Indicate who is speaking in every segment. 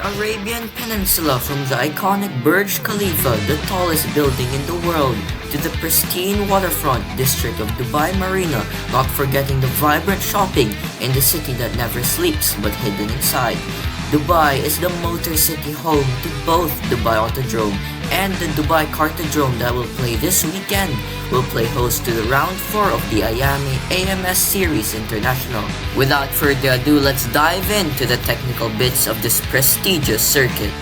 Speaker 1: Arabian Peninsula, from the iconic Burj Khalifa, the tallest building in the world, to the pristine waterfront district of Dubai Marina, not forgetting the vibrant shopping in the city that never sleeps but hidden inside. Dubai is the motor city home to both Dubai Autodrome and the Dubai Kartodrome that will play this weekend. Will play host to the round 4 of the Iame AMS Series International. Without further ado, let's dive into the technical bits of this prestigious circuit.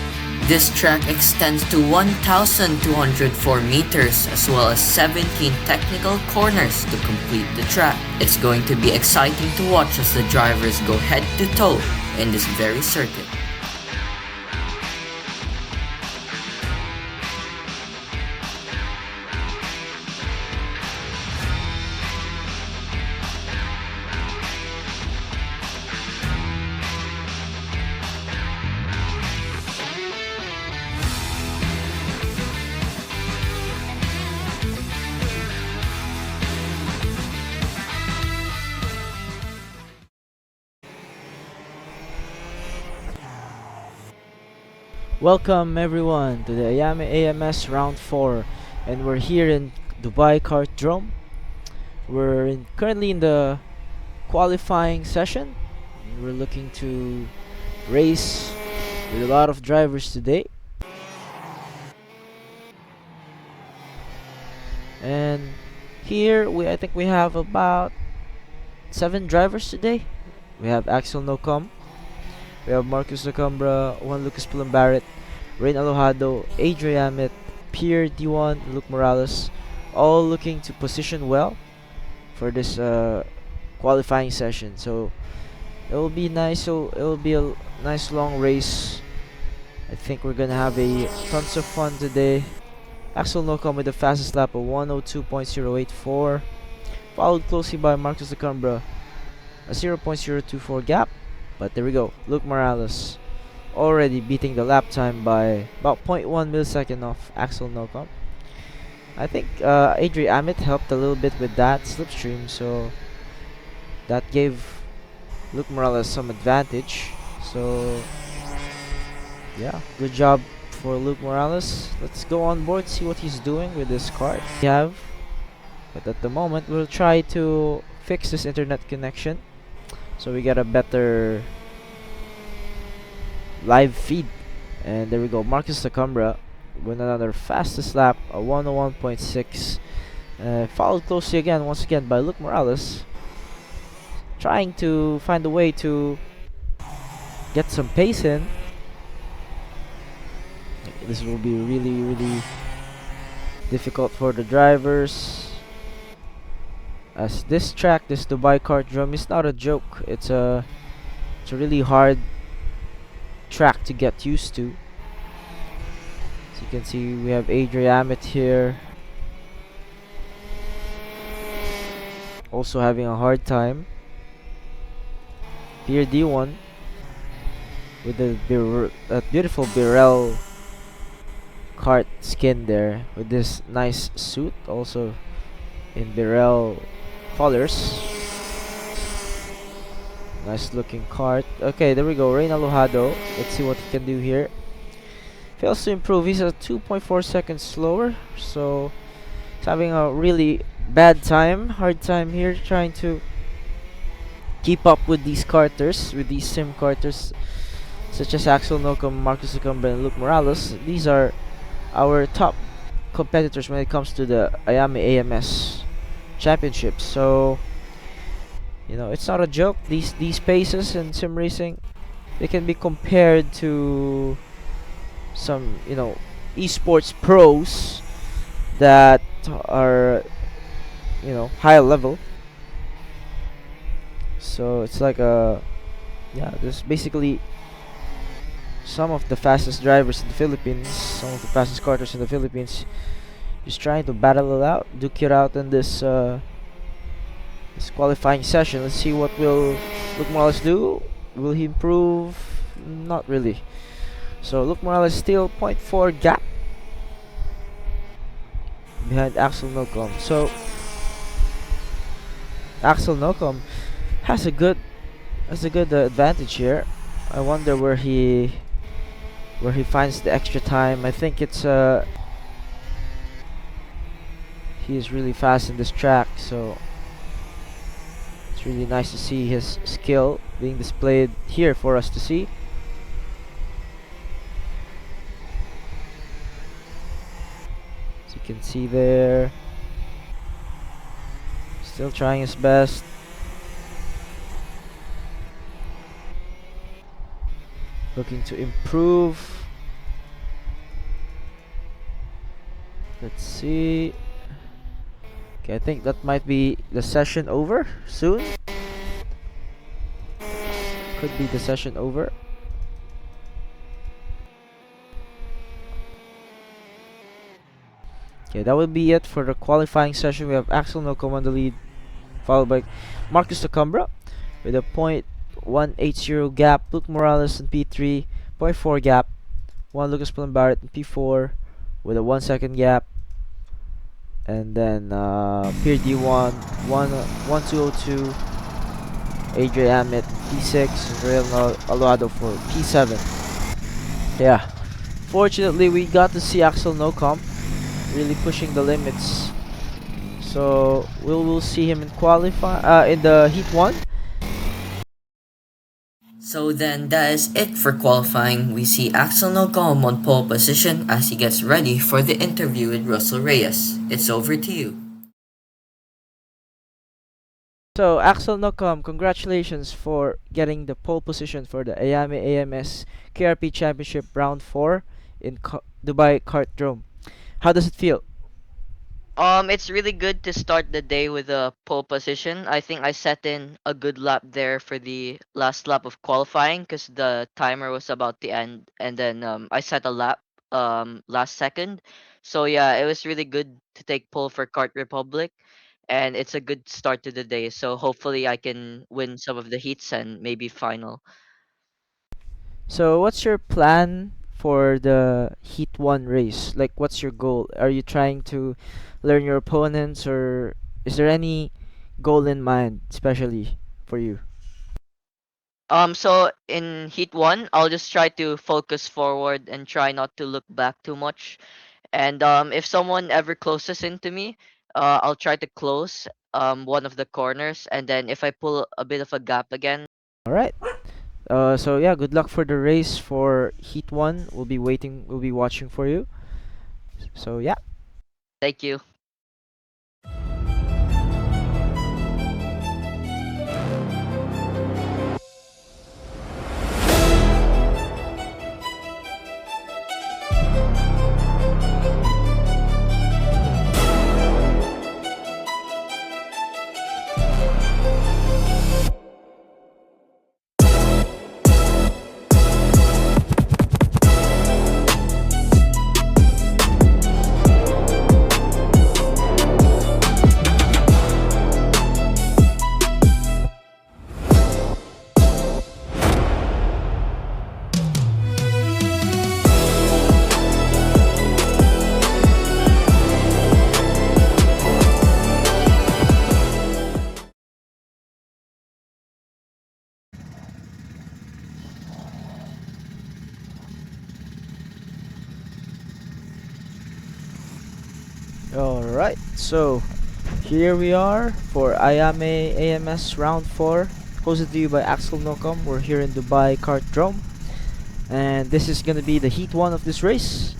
Speaker 1: This track extends to 1,204 meters as well as 17 technical corners to complete the track. It's going to be exciting to watch as the drivers go head to toe in this very circuit.
Speaker 2: Welcome everyone to the Iame AMS Round 4, and we're here in Dubai Kartodrome. Currently in the qualifying session. We're looking to race with a lot of drivers today. And here I think we have about 7 drivers today. We have Axel Nocom, we have Marcus Lacambra, Juan Lucas Pulambaret, Rain Alojado, Iame, Pierre D1, Luke Morales, all looking to position well for this qualifying session. So it will be nice. So it will be a nice long race. I think we're gonna have tons of fun today. Axel Nocom with the fastest lap of 102.084, followed closely by Marcus Lacambra, a 0.024 gap. But there we go, Luke Morales already beating the lap time by about 0.1 millisecond off Axel Nocom. I think Iame helped a little bit with that slipstream, so that gave Luke Morales some advantage. So yeah, good job for Luke Morales. Let's go on board, see what he's doing with this cart we have. But at the moment, we'll try to fix this internet connection so we get a better live feed. And there we go, Marcus Lacambra with another fastest lap, a 101.6, followed closely once again by Luke Morales, trying to find a way to get some pace in. This will be really difficult for the drivers, as this track, this Dubai Kartodrome, is not a joke. It's a really hard track to get used to. As you can see, we have Iame here, also having a hard time. Pierre D1 with that beautiful Birel kart skin there, with this nice suit also in Birel colors. Nice looking kart. Okay, there we go, Rain Alojado. Let's see what he can do here. Fails to improve. He's a 2.4 seconds slower, so he's having a really hard time here, trying to keep up with these karters, with these sim karters such as Axel Nocom, Marcus Lacambra, and Luke Morales. These are our top competitors when it comes to the Iame AMS championships. So it's not a joke. These paces in sim racing, they can be compared to some esports pros that are high level. So it's like there's basically some of the fastest drivers in the Philippines, some of the fastest karters in the Philippines, just trying to battle it out, duke it out in this qualifying session. Let's see what will Luke Morales do. Will he improve? Not really. So Luke Morales still 0.4 gap behind Axel Nocom. So Axel Nocom has a good advantage here. I wonder where he where he finds the extra time. I think it's he is really fast in this track, so it's really nice to see his skill being displayed here for us to see. As you can see there, still trying his best. Looking to improve. Let's see. Okay, I think that might be the session over soon. Could be the session over. Okay, that will be it for the qualifying session. We have Axel Nocom on the lead, followed by Marcus Tacumbra with a .180 gap. Luke Morales in P3, .4 gap. Juan Lucas Palambaret in P4 with a 1 second gap. And then Pier D1, 1202. Iame P6, and Real Alado for P7. Yeah, fortunately we got to see Axel Nocom really pushing the limits. So we'll see him in in the Heat 1.
Speaker 1: So then that is it for qualifying. We see Axel Nogum on pole position as he gets ready for the interview with Russell Reyes. It's over to you.
Speaker 2: So Axel Nocom, congratulations for getting the pole position for the Iame AMS KRP Championship Round 4 in Dubai Kartodrome. How does it feel?
Speaker 3: It's really good to start the day with a pole position. I think I set in a good lap there for the last lap of qualifying because the timer was about to end, and then I set a lap last second. So yeah, it was really good to take pole for Kart Republic, and it's a good start to the day. So hopefully I can win some of the heats and maybe final.
Speaker 2: So what's your plan for the Heat 1 race? Like what's your goal? Are you trying to learn your opponents, or is there any goal in mind especially for you?
Speaker 3: So in Heat 1, I'll just try to focus forward and try not to look back too much. And if someone ever closes into me, I'll try to close one of the corners, and then if I pull a bit of a gap again.
Speaker 2: All right. So yeah, good luck for the race for Heat 1. We'll be watching for you. So yeah.
Speaker 3: Thank you.
Speaker 2: All right. So here we are for Iame AMS Round 4, hosted to you by Axel Nocom. We're here in Dubai Kartodrome, and this is gonna be the Heat 1 of this race.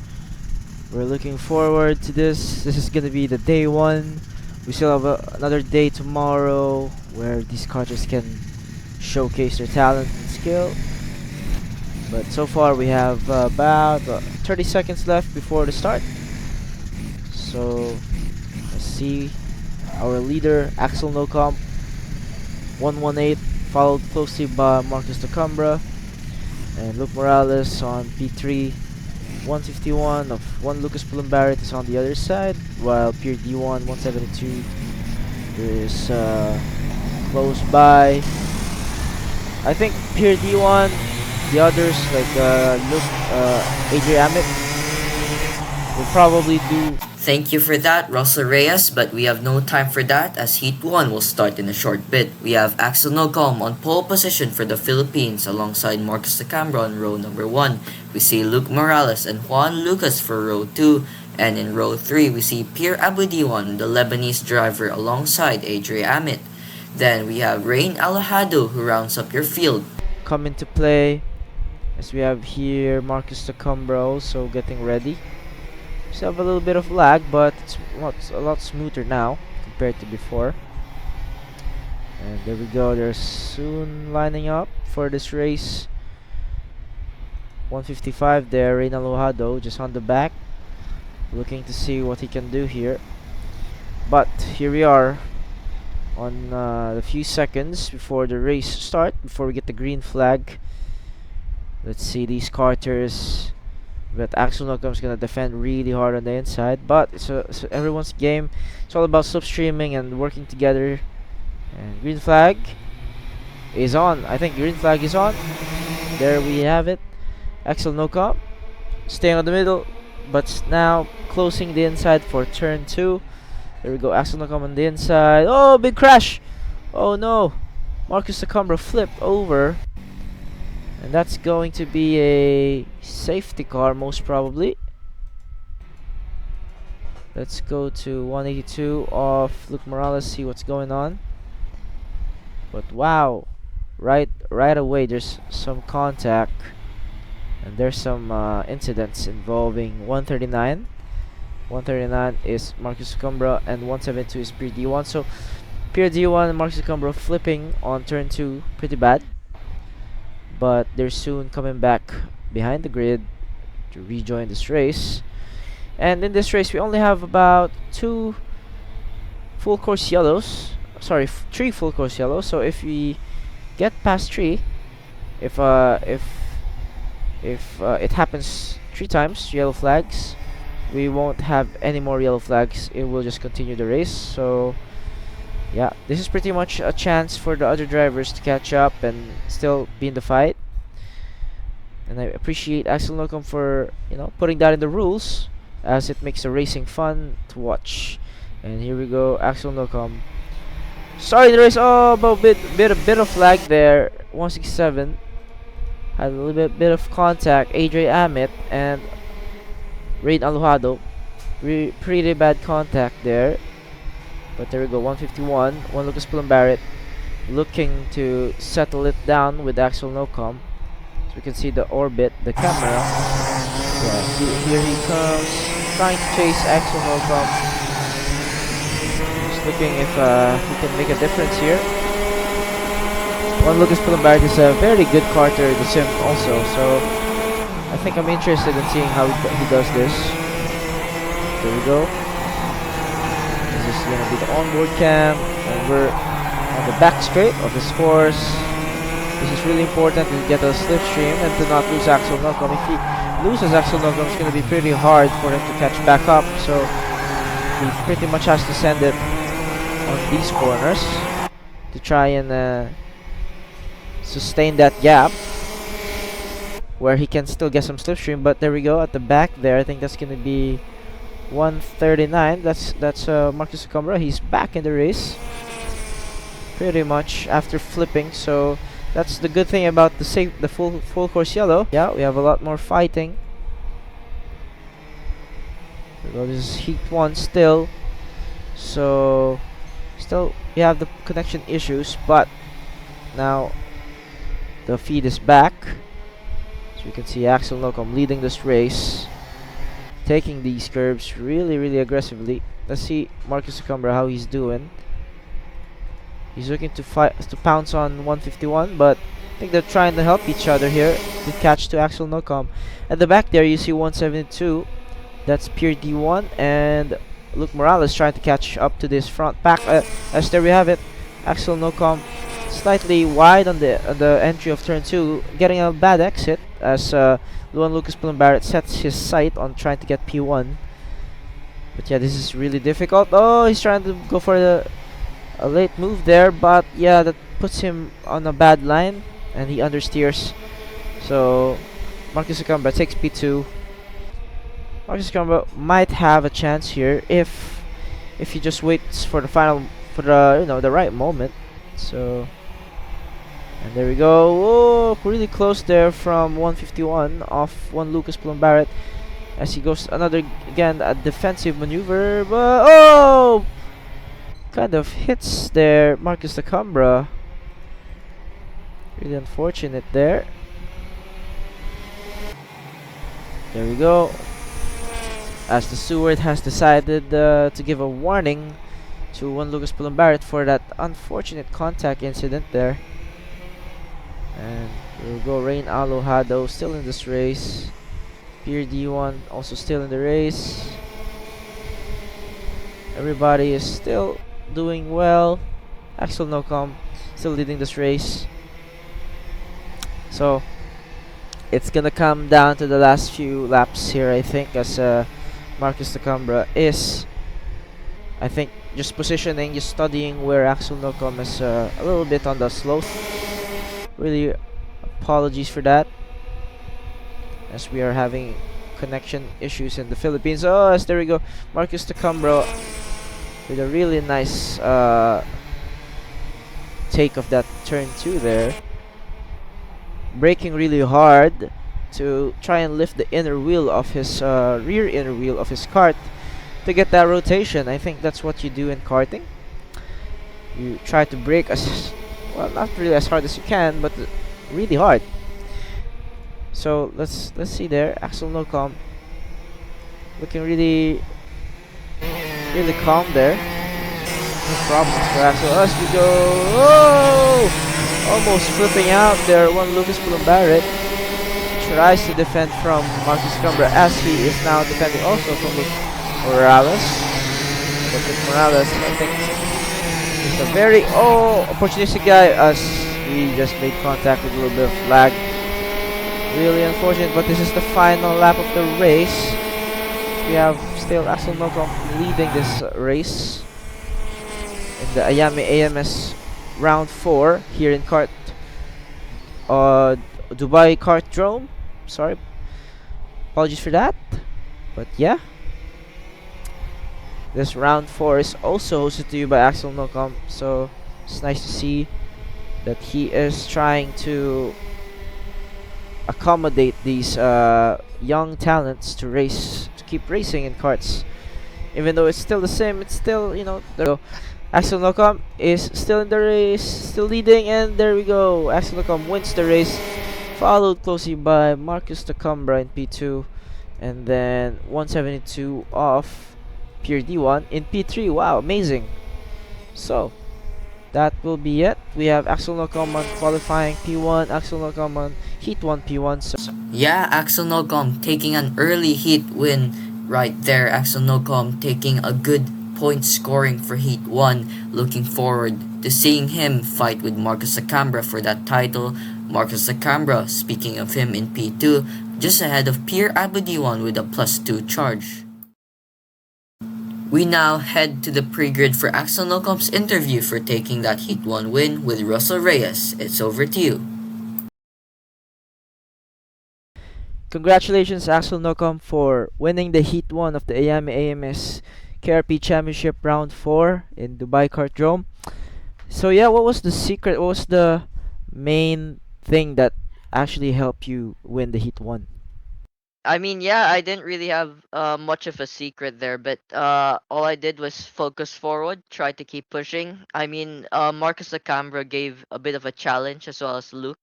Speaker 2: We're looking forward to this. This is gonna be the day 1. We still have another day tomorrow where these karters can showcase their talent and skill. But so far we have about 30 seconds left before the start. So let's see our leader Axel Nocom 118, followed closely by Marcus Tacumbra and Luke Morales on P3. 151 of Juan Lucas Palambaret is on the other side, while Pier D1 172 is close by. I think Pier D1, the others like Luke Adriamic will probably do
Speaker 1: Thank you for that, Russell Reyes, but we have no time for that as Heat 1 will start in a short bit. We have Axel Nocom on pole position for the Philippines alongside Marcus Sacambra on row number 1. We see Luke Morales and Juan Lucas for row 2. And in row 3, we see Pierre Abudiwan, the Lebanese driver, alongside Iame. Then we have Rain Alejado who rounds up your field.
Speaker 2: Come into play as we have here Marcus Tacumbra also getting ready. Still have a little bit of lag, but it's a lot smoother now compared to before. And there we go, they're soon lining up for this race. 155 there, Rain Alejado just on the back, looking to see what he can do here. But here we are on the few seconds before the race start, before we get the green flag. Let's see these carters. But Axel Nocom's gonna defend really hard on the inside, but it's everyone's game. It's all about slipstreaming and working together. And green flag is on. I think green flag is on. There we have it. Axel Nocom staying on the middle, but now closing the inside for turn 2. There we go, Axel Nocom on the inside. Oh, big crash! Oh no! Marcus Sacambra flipped over. And that's going to be a safety car, most probably. Let's go to 182 off Luke Morales, see what's going on. But wow, right away there's some contact. And there's some incidents involving 139. 139 is Marcus Sacambra and 172 is Pierre D1. So Pierre D1 and Marcus Sacambra flipping on turn 2 pretty bad. But they're soon coming back behind the grid to rejoin this race. And in this race we only have about 2 full course yellows. Sorry, 3 full course yellows. So if we get past 3, if it happens 3 times, yellow flags, we won't have any more yellow flags. It will just continue the race. So yeah, this is pretty much a chance for the other drivers to catch up and still be in the fight. And I appreciate Axel Nocom for, putting that in the rules, as it makes the racing fun to watch. And here we go, Axel Nocom starting the race. Oh, about a bit of lag there. 167 had a little bit of contact. Iame and Rain Alejado, pretty bad contact there. But there we go, 151. Juan Lucas Barrett looking to settle it down with Axel Nocom. So we can see the orbit, the camera. Yeah, here he comes, trying to chase Axel Nocom. Just looking if he can make a difference here. Juan Lucas Barrett is a very good karter in the sim also, so I think I'm interested in seeing how he does this. There we go. This is going to be the onboard cam, and we're on the back straight of this course. This is really important to get a slipstream and to not lose Axel Nocom. If he loses Axel Nocom, it's going to be pretty hard for him to catch back up. So he pretty much has to send it on these corners to try and sustain that gap where he can still get some slipstream. But there we go, at the back there, I think that's going to be 139. That's Marcus Sacambra. He's back in the race pretty much after flipping. So that's the good thing about the full course yellow. Yeah, we have a lot more fighting. So this is heat 1 still. So still we have the connection issues, but now the feed is back. So you can see Axel Nocom leading this race, taking these curves really aggressively. Let's see Marcus Sacambra how he's doing. He's looking to pounce on 151, but I think they're trying to help each other here to catch to Axel Nocom. At the back there you see 172. That's Pierre D1 and Luke Morales trying to catch up to this front pack. As there we have it, Axel Nocom slightly wide on the entry of turn 2, getting a bad exit as Juan Lucas Barrett sets his sight on trying to get P1. But yeah, this is really difficult. Oh, he's trying to go for a late move there, but yeah, that puts him on a bad line and he understeers. So Marcus Sacambra takes P2. Marcus Combo might have a chance here if he just waits for the final, for the the right moment. So, and there we go. Oh, really close there from 151 off one Lucas Plumbarret as he goes another, again, a defensive maneuver, but oh, kind of hits there Marcus Tacumbra. Really unfortunate there. There we go. As the steward has decided to give a warning to one Lucas Plumbarret for that unfortunate contact incident there. And here we go, Rain Alohado still in this race. Pier D1 also still in the race. Everybody is still doing well. Axel Nocom still leading this race. So it's gonna come down to the last few laps here, I think, as Marcus Tacumbra is, I think, just positioning, just studying where Axel Nocom is a little bit on the slow. Really apologies for that, as we are having connection issues in the Philippines. Oh, yes, there we go. Marcus Tacumbra with a really nice take of that turn 2 there. Braking really hard to try and lift the inner wheel of his rear inner wheel of his kart to get that rotation. I think that's what you do in karting. You try to brake as well, not really as hard as you can, but really hard. So let's see there. Axel Nocom looking really calm there. No problems for Axel. As we go, oh! Almost flipping out there. One Lucas Plumbarret tries to defend from Marcus Cumbra, as he is now defending also from Luke Morales. But Luke Morales, I think, is a very opportunistic guy, as he just made contact with a little bit of lag. Really unfortunate, but this is the final lap of the race. We have still Axel Nocom leading this race in the Iame AMS Round 4 here in Dubai Kartodrome. Sorry, apologies for that. But yeah, this Round 4 is also hosted to you by Axel Nocom, so it's nice to see that he is trying to accommodate these young talents to keep racing in karts. Even though it's still the same, it's still, Axel Nocom is still in the race, still leading, and there we go. Axel Nocom wins the race, followed closely by Marcus Tacumbra in P2, and then 172 off Pier D1 in P3. Wow, amazing. So that will be it. We have Axel Nocom on qualifying P1, Axel Nocom on Heat 1 P1. So
Speaker 1: Yeah, Axel Nocom taking an early heat win right there. Axel Nocom taking a good point scoring for Heat 1. Looking forward to seeing him fight with Marcus Tacumbra for that title. Marcus Tacumbra, speaking of him, in P2, just ahead of Pierre Abadiwan with a +2 charge. We now head to the pre-grid for Axel Nocom's interview for taking that Heat 1 win with Russell Reyes. It's over to you.
Speaker 2: congratulations, Axel Nocom, for winning the Heat 1 of the Iame AMS KRP Championship Round 4 in Dubai Kartodrome. So yeah, what was the secret? What was the main thing that actually helped you win the Heat 1?
Speaker 3: I mean, yeah, I didn't really have much of a secret there, but all I did was focus forward, try to keep pushing. I mean, Marcus Acambra gave a bit of a challenge, as well as Luke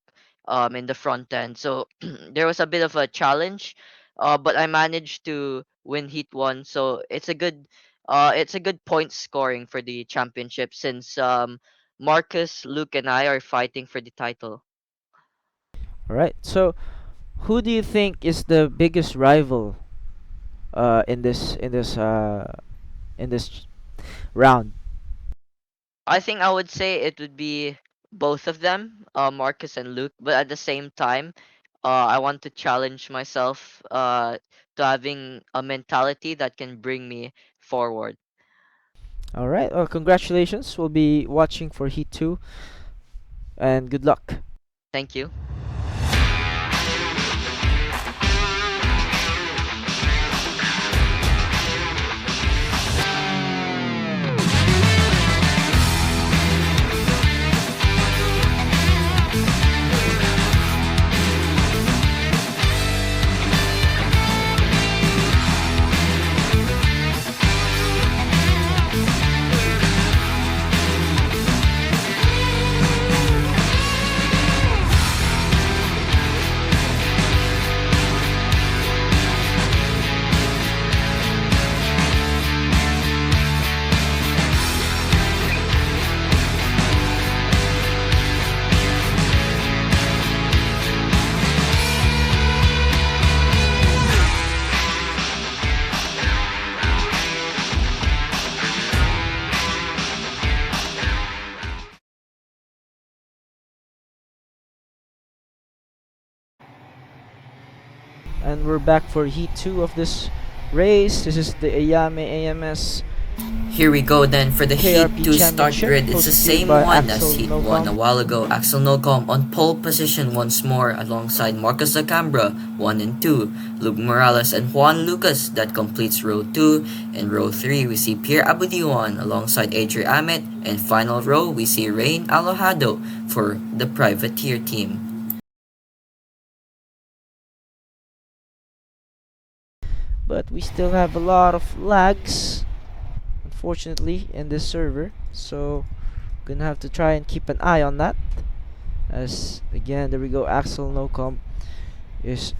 Speaker 3: in the front end. So there was a bit of a challenge, but I managed to win Heat 1. So it's a good point scoring for the championship, since Marcus, Luke, and I are fighting for the title.
Speaker 2: All right. So who do you think is the biggest rival in this round?
Speaker 3: I think I would say it would be both of them, Marcus and Luke. But at the same time, I want to challenge myself to having a mentality that can bring me forward.
Speaker 2: All right. Well, congratulations. We'll be watching for Heat 2, and good luck.
Speaker 3: Thank you.
Speaker 2: and we're back for Heat 2 of this race. This is the Iame AMS
Speaker 1: Here we go then for the Heat
Speaker 2: KRP
Speaker 1: 2 start
Speaker 2: Championship,
Speaker 1: grid. It's the
Speaker 2: hosted here
Speaker 1: same
Speaker 2: by
Speaker 1: one as
Speaker 2: Axel
Speaker 1: Heat 1 a
Speaker 2: Nocom.
Speaker 1: while ago. Axel Nocom on pole position once more alongside Marcus Lacambra 1 and 2. Luke Morales and Juan Lucas, that completes row 2. In row 3 we see Pierre Abudiwan alongside Adrian Amet. And final row we see Rain Alojado for the privateer team.
Speaker 2: But we still have a lot of lags, unfortunately, in this server, so gonna have to try and keep an eye on that. As again, there we go, Axel Nocom is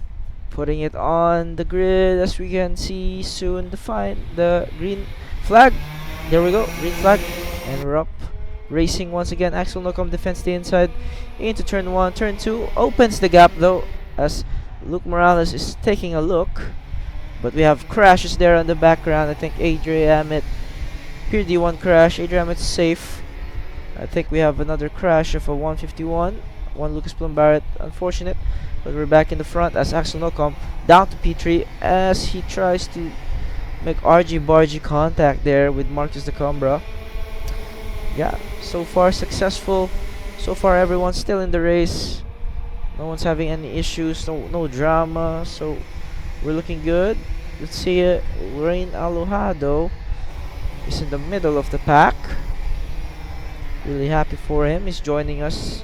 Speaker 2: putting it on the grid, as we can see soon define the green flag. There we go, green flag, and we're up racing once again. Axel Nocom defends the inside into turn 1. Turn 2 opens the gap though, as Luke Morales is taking a look. But we have crashes there on the background. I think Adrian Amet, here the one crash. Adrian Amet's safe. I think we have another crash of a 151. One Lucas Plumbarrett, unfortunate. But we're back in the front as Axel Nocom down to P3 as he tries to make argy-bargy contact there with Marcus Decombra. Yeah, so far successful. So far everyone's still in the race. No one's having any issues, no drama. So we're looking good. Let's see it. Rain Alojado is in the middle of the pack. Really happy for him. He's joining us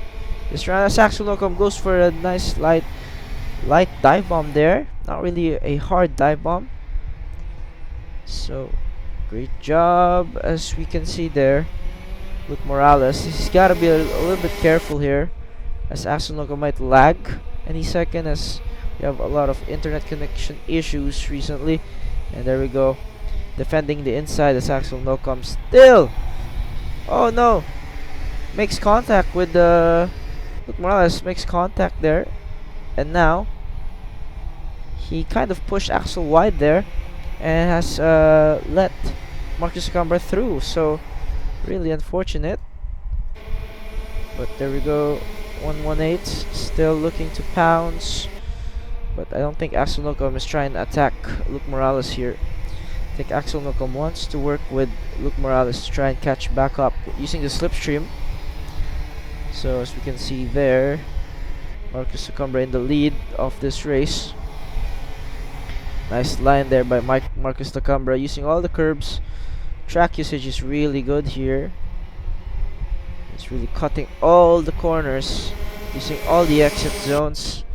Speaker 2: this round as Axel Nocom goes for a nice light dive bomb there. Not really a hard dive bomb. So great job, as we can see there. Luke Morales, he's got to be a little bit careful here, as Axel Nocom might lag any second, as we have a lot of internet connection issues recently. And there we go, defending the inside as Axel Nocom still, oh no, makes contact with Luke Morales, makes contact there. And now he kind of pushed Axel wide there and has let Marcus Acambra through, so really unfortunate. But there we go, 118 still looking to pounce. But I don't think Axel Nocom is trying to attack Luke Morales here. I think Axel Nocom wants to work with Luke Morales to try and catch back up using the slipstream. So as we can see there, Marcus Acambra in the lead of this race. Nice line there by Marcus Acambra, using all the curbs. Track usage is really good here. It's really cutting all the corners, using all the exit zones.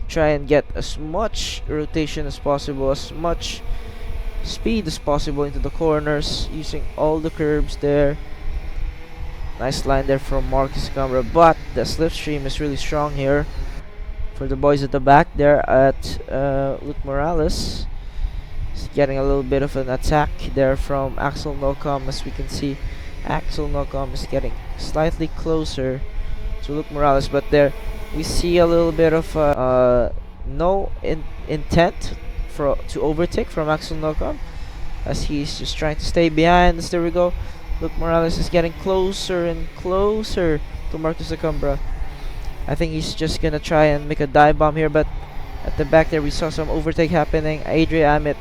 Speaker 2: Try and get as much rotation as possible, as much speed as possible into the corners, using all the curbs there. Nice line there from Marcus Acambra, but the slipstream is really strong here for the boys at the back there at Luke Morales. He's getting a little bit of an attack there from Axel Nocom, as we can see. Axel Nocom is getting slightly closer to Luke Morales, but there we see a little bit of no intent to overtake from Axel Nocom, as he's just trying to stay behind. There we go, Luke Morales is getting closer and closer to Marcus Acambra. I think he's just gonna try and make a dive bomb here, but at the back there we saw some overtake happening. Adrian Amet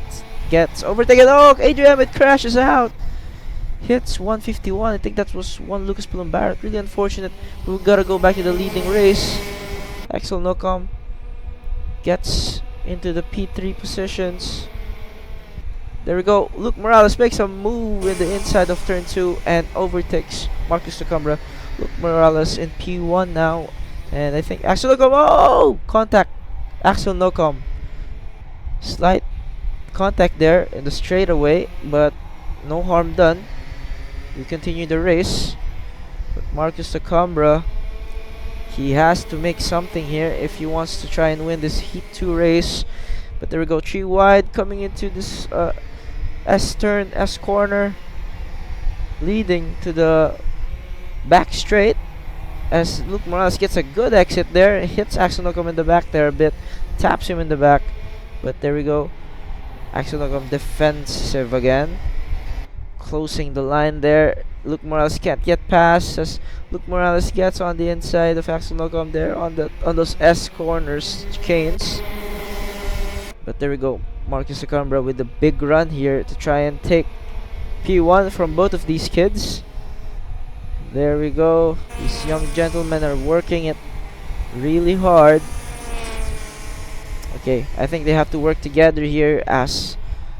Speaker 2: gets overtaken. Oh, Adrian Amet crashes out, hits 151. I think that was one Lucas Plumbarrett. Really unfortunate. We gotta go back to the leading race. Axel Nocom gets into the P3 positions. There we go. Luke Morales makes a move in the inside of turn 2 and overtakes Marcus Acambra. Luke Morales in P1 now, and I think Axel Nocom, oh, contact Axel Nocom. Slight contact there in the straightaway, but no harm done. We continue the race. But Marcus Acambra, he has to make something here if he wants to try and win this Heat 2 race. But there we go, 3 wide coming into this S-turn, S-corner, leading to the back straight, as Luke Morales gets a good exit there. Hits Axel Nocom in the back there a bit, taps him in the back. But there we go, Axel Nocom defensive again, closing the line there. Luke Morales can't get past, as Luke Morales gets on the inside of Axel Nocom there on those S corners chains. But there we go. Marcus Acambra with the big run here to try and take P1 from both of these kids. There we go. These young gentlemen are working it really hard. Okay, I think they have to work together here as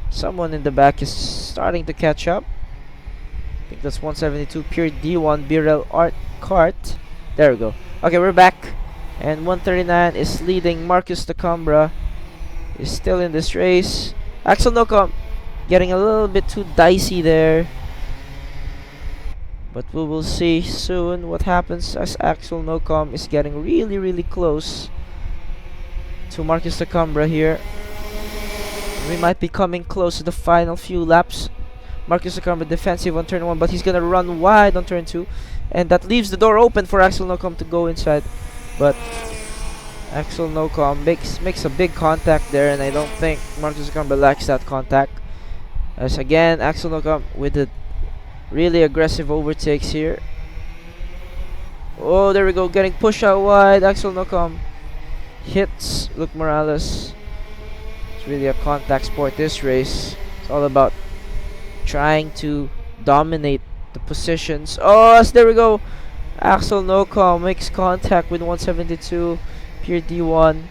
Speaker 2: someone in the back is starting to catch up. I think that's 172 pure D1 Birel Art Kart. There we go. Okay, we're back. And 139 is leading. Marcus Tacambra is still in this race. Axel Nocom getting a little bit too dicey there. But we will see soon what happens as Axel Nocom is getting really close to Marcus Tacambra here. We might be coming close to the final few laps. Marcus Tacambra defensive on turn 1, but he's gonna run wide on turn 2. And that leaves the door open for Axel Nocom to go inside. But Axel Nocom makes a big contact there, and I don't think Marcus Tacambra likes that contact. As again, Axel Nocom with the really aggressive overtakes here. Oh, there we go, getting pushed out wide. Axel Nocom hits Luke Morales. It's really a contact sport, this race. It's all about trying to dominate the positions. Oh, there we go. Axel Nocom makes contact with 172 pure D1.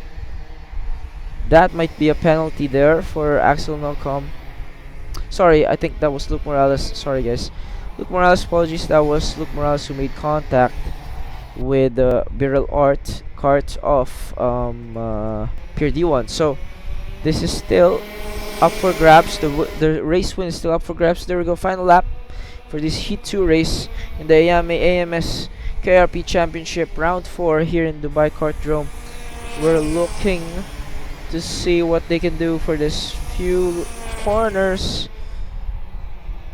Speaker 2: That might be a penalty there for Axel Nocom. Sorry, I think that was Luke Morales. Sorry, guys. Luke Morales, apologies. That was Luke Morales who made contact with the Birel Art Kart of pure D1. So this is still up for grabs. The race win is still up for grabs. There we go. Final lap for this Heat 2 race in the Iame AMS KRP Championship Round 4 here in Dubai Kartodrome. We're looking to see what they can do for this few corners.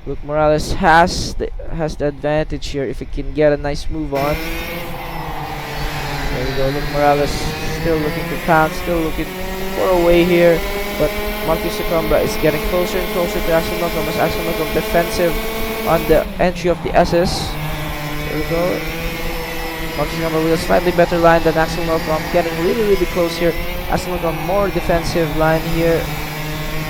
Speaker 2: Luke Morales has the advantage here if he can get a nice move on. There we go. Luke Morales still looking to pound, still looking for a way here, but Marcus Tacambra is getting closer and closer to Axel Nocom as Axel Nocom defensive on the entry of the SS. There we go. Marcus Tacambra with a slightly better line than Axel Nocom, getting really close here. Axel Nocom more defensive line here.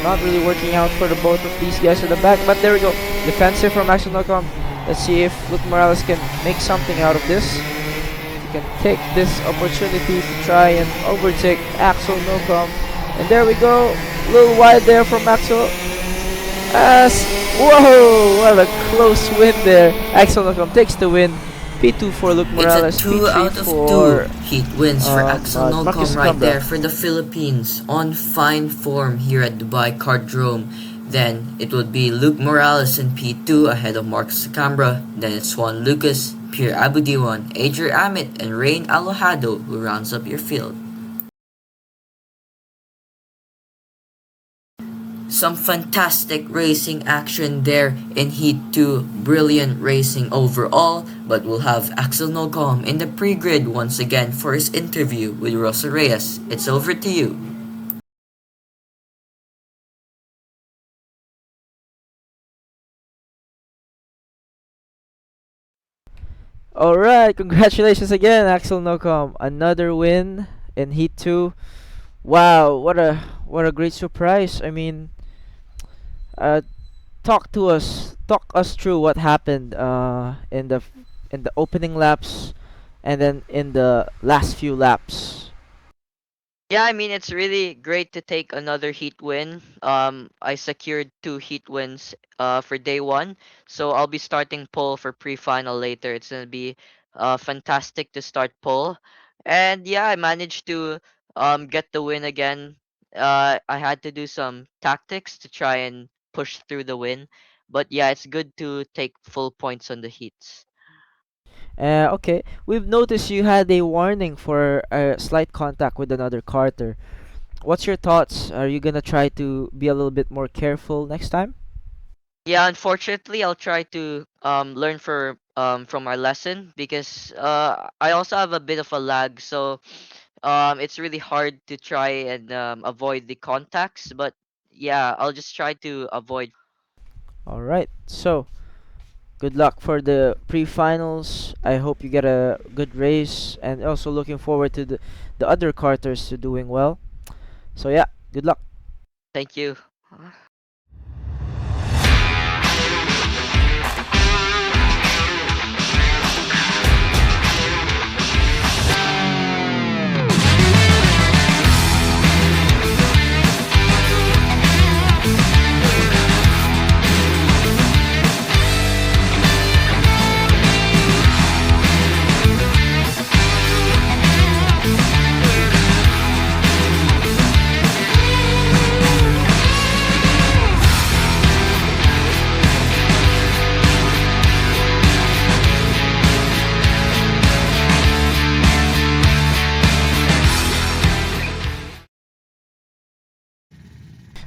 Speaker 2: Not really working out for the both of these guys at the back, but there we go. Defensive from Axel Nocom. Let's see if Luke Morales can make something out of this. He can take this opportunity to try and overtake Axel Nocom. And there we go. A little wide there from Axel. Whoa! What a close win there. Axel Nocom takes the win. P2 for Luke Morales.
Speaker 1: It's a 2
Speaker 2: P3
Speaker 1: out of
Speaker 2: for
Speaker 1: 2 heat wins for Axel
Speaker 2: Marcus
Speaker 1: Nocom right
Speaker 2: Tacambra.
Speaker 1: there for the Philippines on fine form here at Dubai Kartodrome. Then it would be Luke Morales in P2 ahead of Marcus Tacambra. Then it's Juan Lucas, Pierre Abudiwan, Adrian Amit, and Rain Alojado who rounds up your field. Some fantastic racing action there in Heat 2. Brilliant racing overall, but we'll have Axel Nocom in the pre-grid once again for his interview with Rosa Reyes. It's over to you.
Speaker 2: Alright, congratulations again, Axel Nocom. Another win in Heat 2. Wow, what a great surprise. I mean, talk us through what happened in the opening laps and then in the last few laps.
Speaker 3: Yeah, I mean it's really great to take another heat win. I secured 2 heat wins for day 1, so I'll be starting pole for pre-final later. It's gonna be fantastic to start pole, and yeah, I managed to get the win again. I had to do some tactics to try and push through the win, but yeah, it's good to take full points on the heats.
Speaker 2: Okay, we've noticed you had a warning for a slight contact with another carter. What's your thoughts? Are you gonna try to be a little bit more careful next time?
Speaker 3: Yeah, unfortunately, I'll try to learn from our lesson because I also have a bit of a lag, so it's really hard to try and avoid the contacts. But yeah, I'll just try to avoid.
Speaker 2: Alright, so good luck for the pre-finals. I hope you get a good race, and also looking forward to the other carters to doing well. So yeah, good luck.
Speaker 3: Thank you.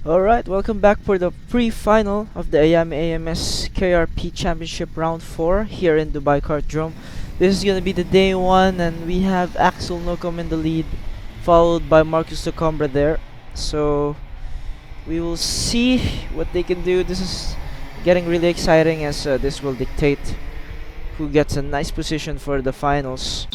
Speaker 2: Alright, welcome back for the pre-final of the Iame AMS KRP Championship Round 4 here in Dubai Kartodrome. This is gonna be the day 1 and we have Axel Nocom in the lead, followed by Marcus Lacombra there. So we will see what they can do. This is getting really exciting as this will dictate who gets a nice position for the finals.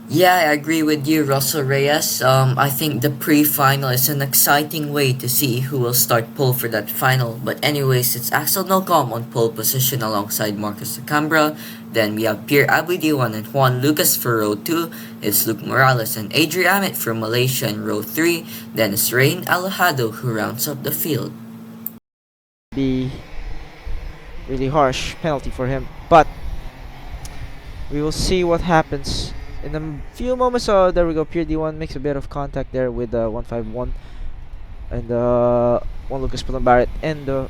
Speaker 1: Yeah, I agree with you, Russell Reyes. I think the pre-final is an exciting way to see who will start pole for that final. But anyways, it's Axel Nocom on pole position alongside Marcus Acambra. Then we have Pierre Abudiwan and Juan Lucas for row 2. It's Luke Morales and Adrian Amit from Malaysia in row 3. Then it's Rain Alojado who rounds up the field.
Speaker 2: Be really harsh penalty for him, but we will see what happens in a few moments. Oh, there we go. Pierre D1 makes a bit of contact there with 151 and Juan Lucas Barrett and the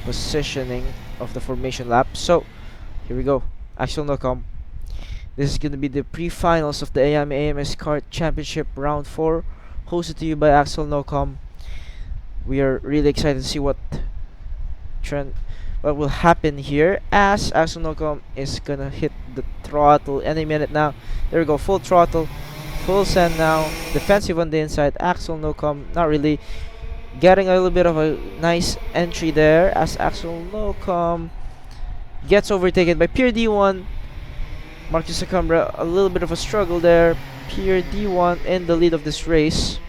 Speaker 2: positioning of the formation lap. So here we go. Axel Nocom. This is gonna be the pre-finals of the Iame AMS Kart Championship Round 4, hosted to you by Axel Nocom. We are really excited to see what will happen here as Axel Nocom is gonna hit the throttle any minute now. There we go, full throttle, full send now, defensive on the inside. Axel Nocom not really getting a little bit of a nice entry there as Axel Nocom gets overtaken by Pierre D1. Marcus Acambra a little bit of a struggle there. Pierre D1 in the lead of this race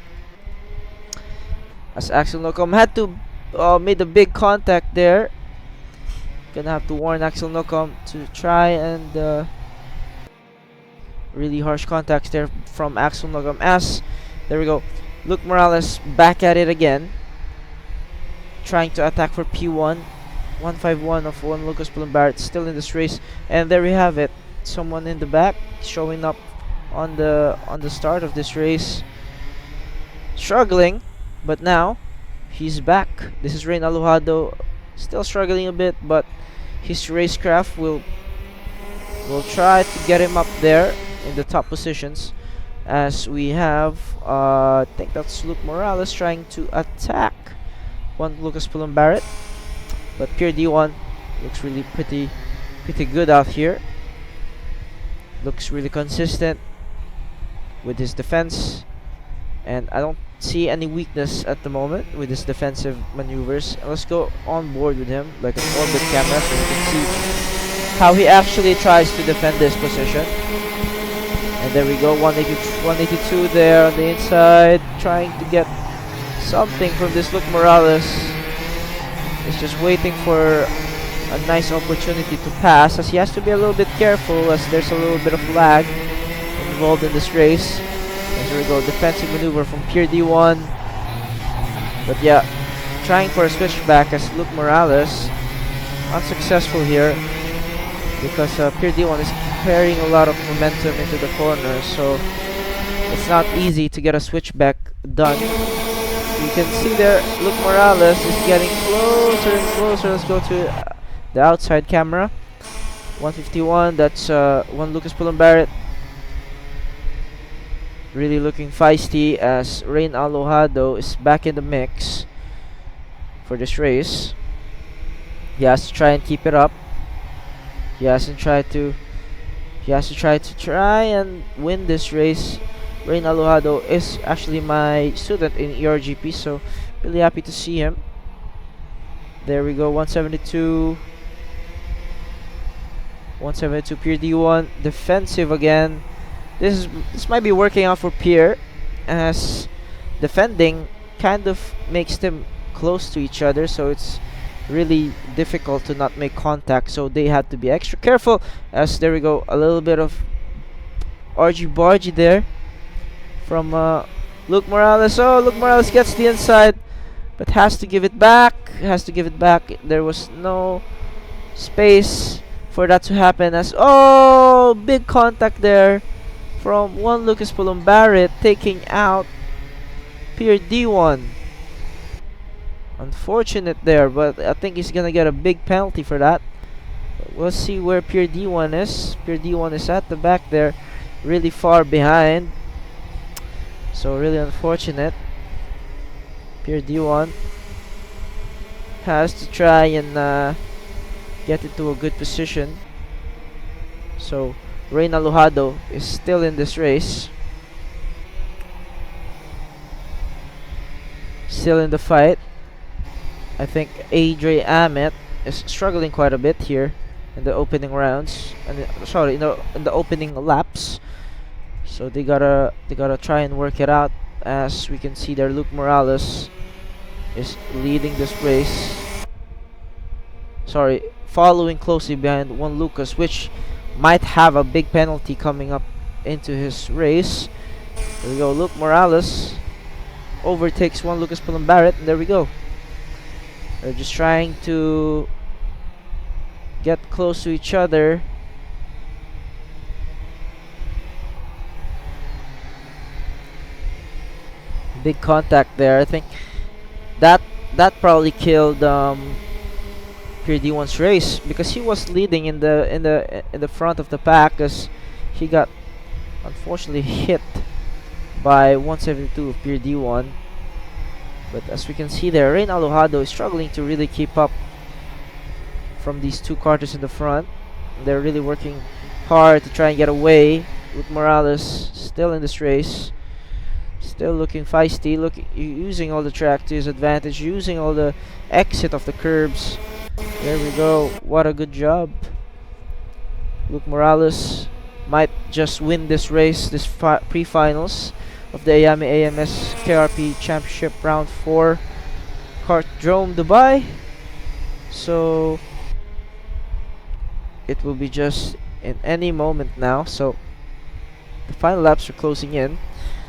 Speaker 2: as Axel Nocom had to made a big contact there. Gonna have to warn Axel Nocom to try and really harsh contacts there from Axel Nocom as there we go. Luke Morales back at it again, trying to attack for P1. 151 of Juan Lucas Barrett still in this race, and there we have it. Someone in the back showing up on the start of this race, struggling, but now he's back. This is Rain Alojado, still struggling a bit, but his racecraft will try to get him up there in the top positions. As we have, I think that's Luke Morales trying to attack Juan Lucas Barrett, but Pierre D1 looks really pretty good out here. Looks really consistent with his defense, and I don't see any weakness at the moment with his defensive maneuvers. Let's go on board with him like an orbit camera so we can see how he actually tries to defend this position. And there we go, 182 there on the inside, trying to get something from this Luke Morales. He's just waiting for a nice opportunity to pass, as he has to be a little bit careful as there's a little bit of lag involved in this race. And here we go, defensive maneuver from Pierre D1. But yeah, trying for a switchback as Luke Morales unsuccessful here because Pierre D1 is carrying a lot of momentum into the corner, so it's not easy to get a switchback done. You can see there Luke Morales is getting closer and closer. Let's go to the outside camera. 151, that's Juan Lucas Barrett. Really looking feisty as Rain Alojado is back in the mix for this race. He has to try and keep it up. He has to try and win this race. Rain Alojado is actually my student in ERGP, so really happy to see him. There we go, 172. 172 Pierre D1 defensive again. This might be working out for Pierre as defending kind of makes them close to each other, so it's really difficult to not make contact, so they had to be extra careful. As there we go, a little bit of argy bargy there from Luke Morales. Oh, Luke Morales gets the inside, but has to give it back. There was no space for that to happen. As oh, big contact there from one Lucas Barrett, taking out Pier D1. Unfortunate there, but I think he's gonna get a big penalty for that. We'll see where Pier D1 is. Pier D1 is at the back there, really far behind. So really unfortunate. Pier D1 has to try and get into a good position. So Reyna Lujado is still in this race, still in the fight. I think Iame is struggling quite a bit here in the opening rounds, and sorry, in the opening laps. So they gotta try and work it out. As we can see there, Luke Morales is leading this race. Sorry, following closely behind one Lucas, which might have a big penalty coming up into his race. There we go, Luke Morales overtakes one Lucas Barrett, and there we go. They're just trying to get close to each other. Big contact there. I think that probably killed Pier D1's race, because he was leading in the front of the pack, as he got unfortunately hit by 172 of Pier D1. But as we can see there, Reyna Lujado is struggling to really keep up from these two karters in the front. They're really working hard to try and get away. With Morales still in this race, still looking feisty, using all the track to his advantage, using all the exit of the curbs. There we go. What a good job. Luke Morales might just win this race, this pre-finals of the Iame AMS KRP Championship Round 4 Kartodrome Dubai. So it will be just in any moment now. So the final laps are closing in.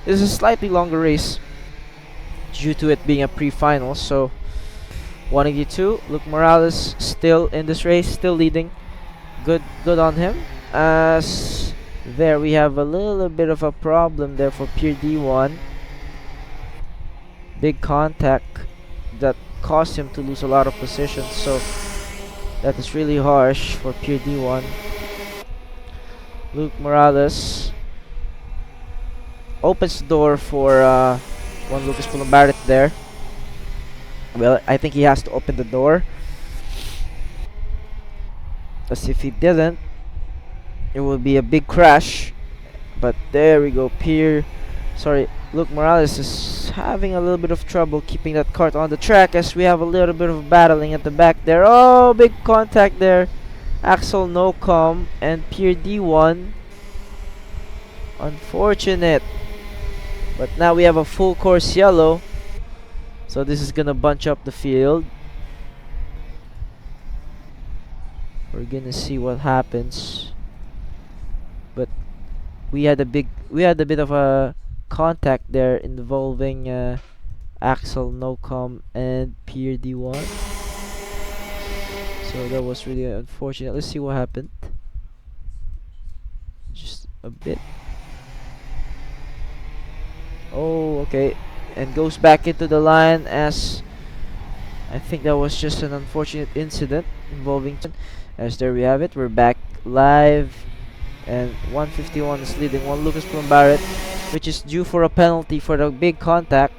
Speaker 2: This is a slightly longer race due to it being a pre-final. So 182, Luke Morales still in this race, still leading. Good on him. As there we have a little bit of a problem there for Pier D1. Big contact that caused him to lose a lot of positions, so that is really harsh for Pier D1. Luke Morales opens the door for one Lucas Barrett there. Well, I think he has to open the door, as if he didn't, it will be a big crash. But there we go. Luke Morales is having a little bit of trouble keeping that kart on the track, as we have a little bit of battling at the back there. Oh, big contact there. Axel Nocom and Pier D1. Unfortunate. But now we have a full course yellow, so this is gonna bunch up the field. We're gonna see what happens. But we had a bit of a contact there involving Axel Nocom and Pier D1. So that was really unfortunate. Let's see what happened. Just a bit. Oh, okay. And goes back into the line, as I think that was just an unfortunate incident involving. As there we have it, we're back live, and 151 is leading one Lucas Barrett, which is due for a penalty for the big contact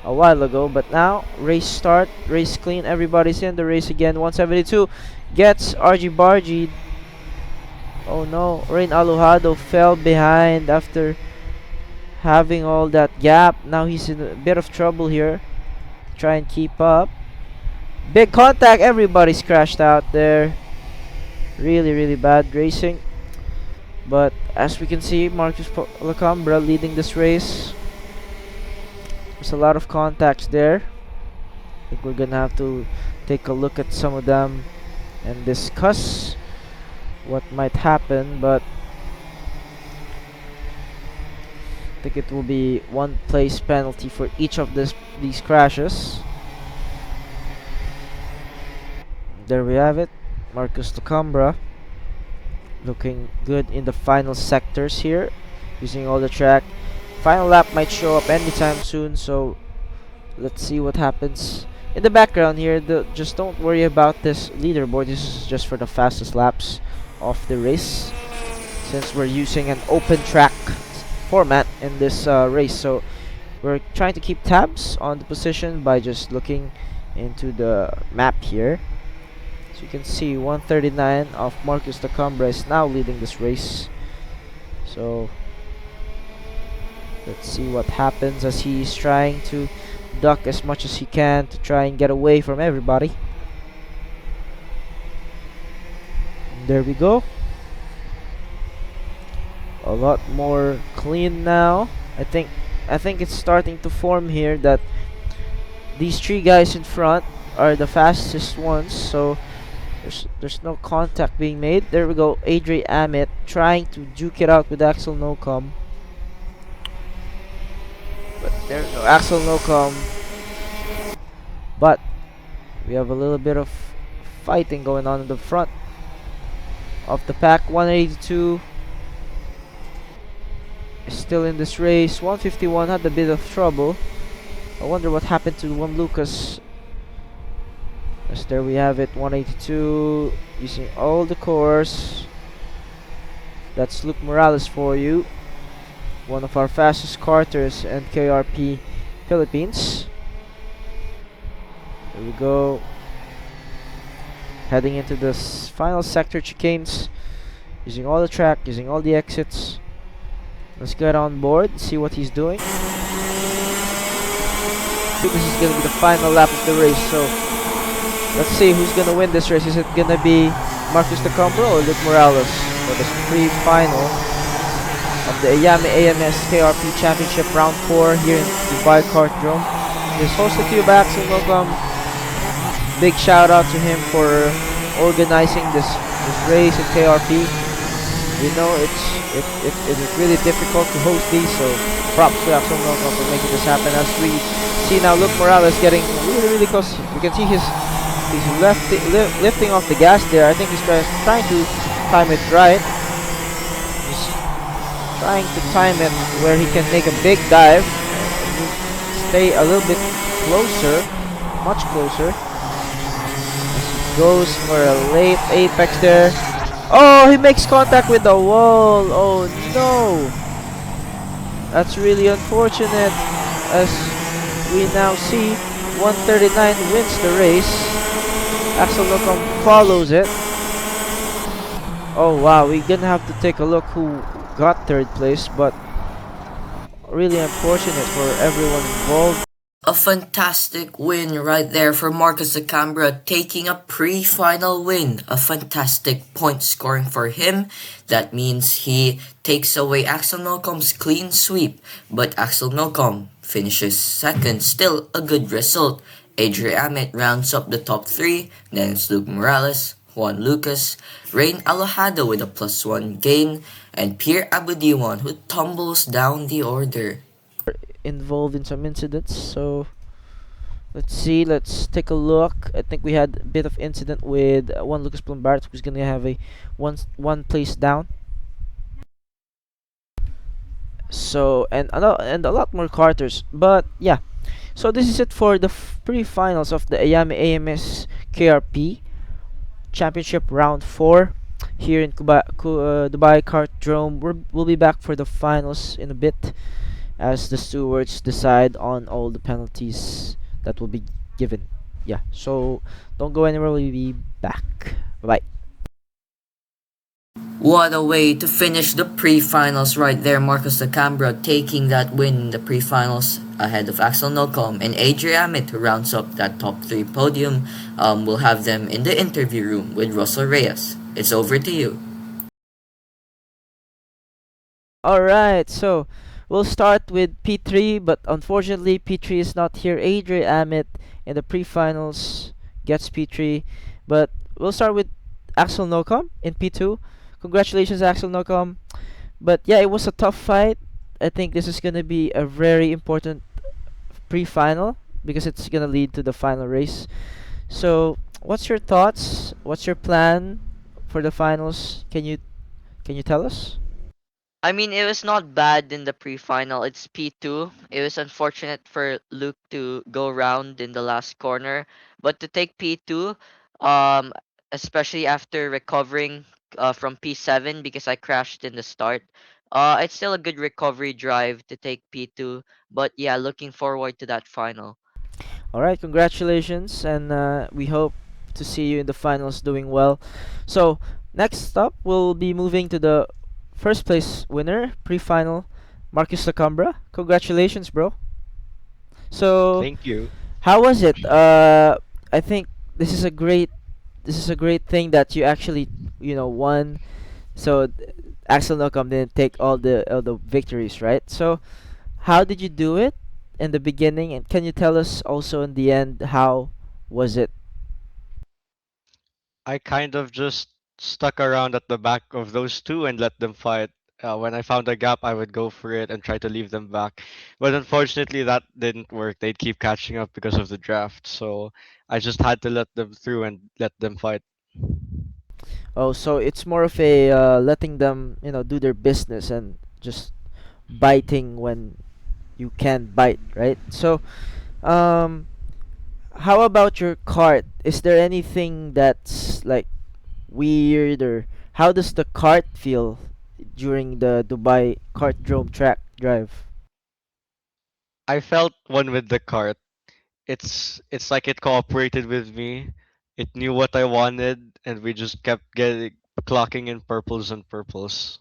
Speaker 2: a while ago. But now race start, race clean, everybody's in the race again. 172 gets RG Bargy. Oh no, Rain Alujado fell behind after having all that gap. Now he's in a bit of trouble here. Try and keep up. Big contact, everybody's crashed out there. Really bad racing. But as we can see, Marcus Lacambra leading this race. There's a lot of contacts there. I think we're gonna have to take a look at some of them and discuss what might happen, but I think it will be one place penalty for each of these crashes. There we have it. Marcus Lacambra looking good in the final sectors here, using all the track. Final lap might show up anytime soon, so let's see what happens. In the background here, just don't worry about this leaderboard. This is just for the fastest laps of the race, since we're using an open track format in this race. So we're trying to keep tabs on the position by just looking into the map here. So you can see 139 of Marcus Lacambra is now leading this race. So let's see what happens as he's trying to duck as much as he can to try and get away from everybody. There we go. A lot more clean now. I think it's starting to form here that these three guys in front are the fastest ones, so there's no contact being made. There we go. Iame trying to duke it out with Axel Nocom. But there we go. Axel Nocom. But we have a little bit of fighting going on in the front of the pack. 182 is still in this race. 151 had a bit of trouble. I wonder what happened to Juan Lucas. Yes, there we have it. 182 using all the cores. That's Luke Morales for you, one of our fastest karters and KRP Philippines. There we go. Heading into this final sector chicanes, using all the track, using all the exits. Let's get on board, see what he's doing. I think this is going to be the final lap of the race, so let's see who's going to win this race. Is it going to be Marcus Lacambra or Luke Morales for the pre-final of the Iame AMS KRP Championship Round 4 here in Dubai Kartodrome? It's hosted to you by Axel Nocom. Big shout out to him for organizing this race at KRP. You know, it is really difficult to host these, so props to Axel Nocom for making this happen. As we see now, Luke Morales getting really close. You can see he's lifting off the gas there. I think he's trying to time it right. He's trying to time it where he can make a big dive. Stay a little bit closer, much closer. Goes for a late apex there. Oh, he makes contact with the wall. Oh no, that's really unfortunate. As we now see, 139 wins the race. Axel Nocom follows it. Oh wow, we're gonna have to take a look who got third place, but really unfortunate for everyone involved.
Speaker 1: A fantastic win right there for Marcus Lacambra, taking a pre-final win. A fantastic point scoring for him. That means he takes away Axel Nocom's clean sweep, but Axel Nocom finishes second. Still a good result. Iame rounds up the top 3, then it's Luke Morales, Juan Lucas, Rain Alojado with a +1 gain, and Pierre Abudiwan who tumbles down the order.
Speaker 2: Involved in some incidents, so let's take a look. I think we had a bit of incident with one Lucas Plumbarat, who's gonna have a one place down. So and a lot more karters, but yeah. So this is it for the pre-finals of the Iame AMS KRP Championship Round 4 here in Dubai Kartodrome. We'll be back for the finals in a bit, as the stewards decide on all the penalties that will be given. Yeah, so don't go anywhere, we'll be back. Bye bye.
Speaker 1: What a way to finish the pre-finals right there. Marcus Lacambra taking that win in the pre-finals ahead of Axel Nocom and Iame, who rounds up that top 3 podium. We'll have them in the interview room with Russell Reyes. It's over to you.
Speaker 2: Alright, so We'll start with P3, but unfortunately P3 is not here. Adrian Amit in the pre-finals gets P3, but we'll start with Axel Nocom in P2. Congratulations, Axel Nocom. But yeah, it was a tough fight. I think this is gonna be a very important pre-final because it's gonna lead to the final race. So, what's your thoughts? What's your plan for the finals? Can you tell us?
Speaker 3: I mean, it was not bad in the pre-final. It's P2. It was unfortunate for Luke to go round in the last corner, but to take P2, um, especially after recovering from P7 because I crashed in the start, it's still a good recovery drive to take P2. But yeah, looking forward to that final.
Speaker 2: All right, congratulations, and we hope to see you in the finals doing well. So, next up, we'll be moving to the first place winner, pre-final, Marcus Lacambra. Congratulations, bro. So,
Speaker 4: Thank you.
Speaker 2: how was it? I think this is a great thing that you actually won. So, Axel Nocom didn't take all the victories, right? So, how did you do it in the beginning, and can you tell us also in the end how was it?
Speaker 4: I kind of just stuck around at the back of those two and let them fight. When I found a gap, I would go for it and try to leave them back. But unfortunately, that didn't work. They'd keep catching up because of the draft. So I just had to let them through and let them fight.
Speaker 2: Oh, so it's more of a letting them do their business and just biting when you can bite, right? So, um, how about your cart? Is there anything that's like weird, or how does the cart feel during the Dubai Kartodrome track drive?
Speaker 4: I felt one with the cart. It's like it cooperated with me. It knew what I wanted, and we just kept getting clocking in purples and purples.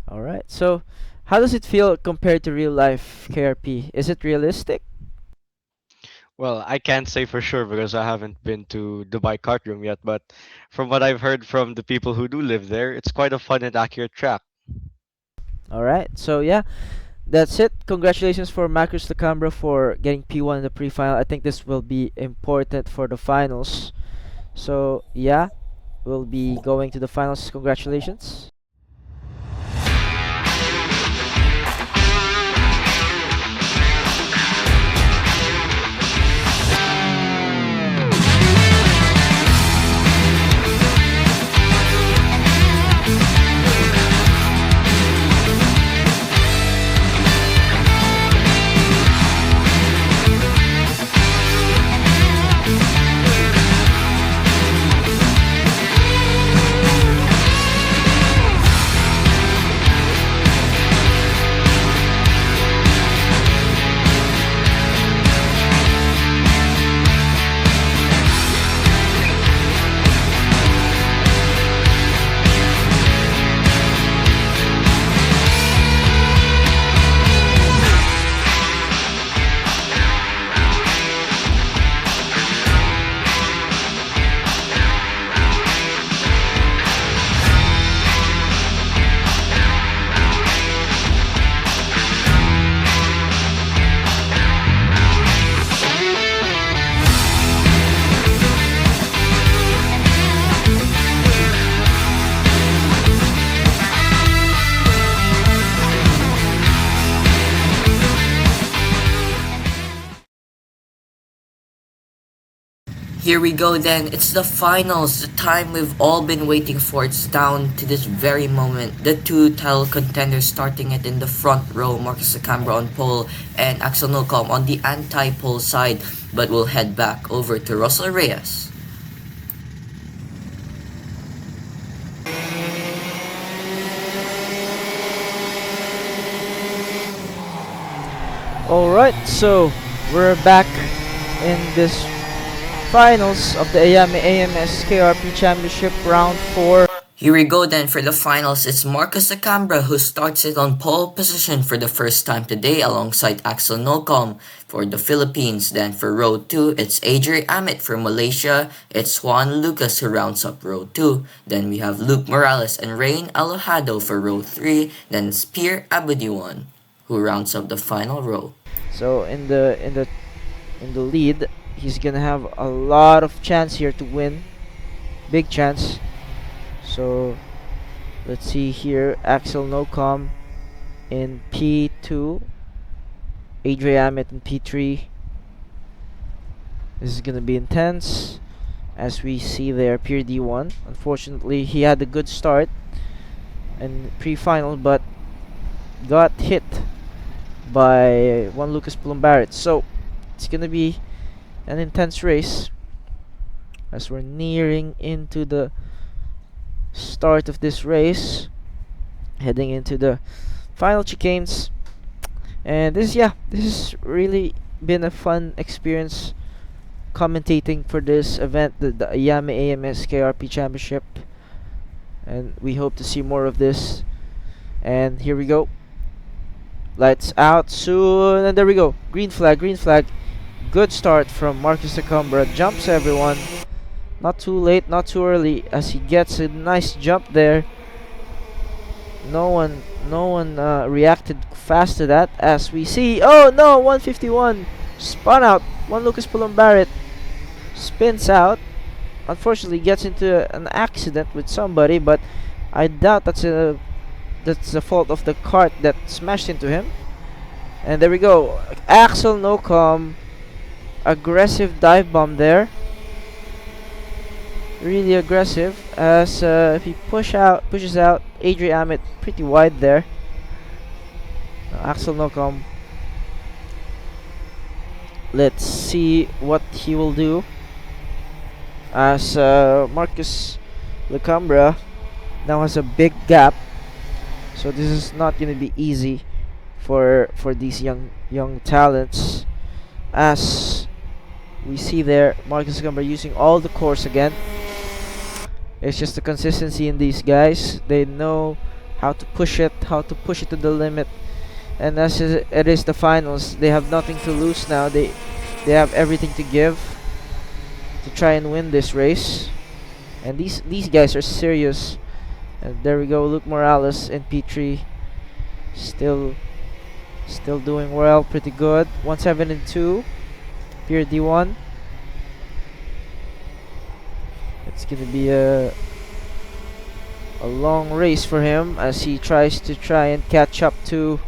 Speaker 2: All right. So, how does it feel compared to real life KRP? Is it realistic?
Speaker 4: Well, I can't say for sure because I haven't been to Dubai Kartdrome yet, but from what I've heard from the people who do live there, it's quite a fun and accurate track.
Speaker 2: All right. So, yeah, that's it. Congratulations for Marcus Lacambra for getting P1 in the pre-final. I think this will be important for the finals. So, yeah, we'll be going to the finals. Congratulations.
Speaker 1: Here we go then. It's the finals, the time we've all been waiting for. It's down to this very moment. The two title contenders starting it in the front row, Marcus Acambra on pole and Axel Nocom on the anti-pole side. But we'll head back over to Russell Reyes.
Speaker 2: All right. So, we're back in this finals of the Iame AMS KRP Championship Round 4.
Speaker 1: Here we go then for the finals. It's Marcus Acambra who starts it on pole position for the first time today alongside Axel Nocom for the Philippines. Then for row 2, it's Adrian Amit for Malaysia. It's Juan Lucas who rounds up row 2. Then we have Luke Morales and Rain Alojado for row 3. Then it's Pierre Abadiwan who rounds up the final row.
Speaker 2: So in the lead, he's gonna have a lot of chance here to win, big chance. So let's see here, Axel Nocom in P2, Adrian Amit in P3. This is gonna be intense, as we see there, Pier D1. Unfortunately, he had a good start in pre-final, but got hit by one Lucas Plumbarit. So it's gonna be an intense race as we're nearing into the start of this race, heading into the final chicanes. And this has really been a fun experience commentating for this event, the Iame AMS KRP Championship, and we hope to see more of this. And here we go, lights out soon, and there we go, green flag, green flag. Good start from Marcus Tacumbra, jumps everyone, not too late, not too early, as he gets a nice jump there. No one reacted fast to that, as we see, oh no, 151 spun out. One Lucas Palumbarit spins out, unfortunately gets into an accident with somebody, but I doubt that's the fault of the cart that smashed into him. And there we go, Axel Nocom, aggressive dive bomb there, really aggressive, as if he pushes out Adrian Amit pretty wide there. Axel Nocom, let's see what he will do, as Marcus Lecambra now has a big gap, so this is not going to be easy for these young talents, as we see there Marcus Lecambra using all the course again. It's just the consistency in these guys. They know how to push it to the limit. And as it is the finals, they have nothing to lose now. They have everything to give to try and win this race. And these guys are serious. And there we go, Luke Morales in P3, still doing well, pretty good. 1-7-2, Pier D1. It's gonna be a long race for him, as he tries to catch up to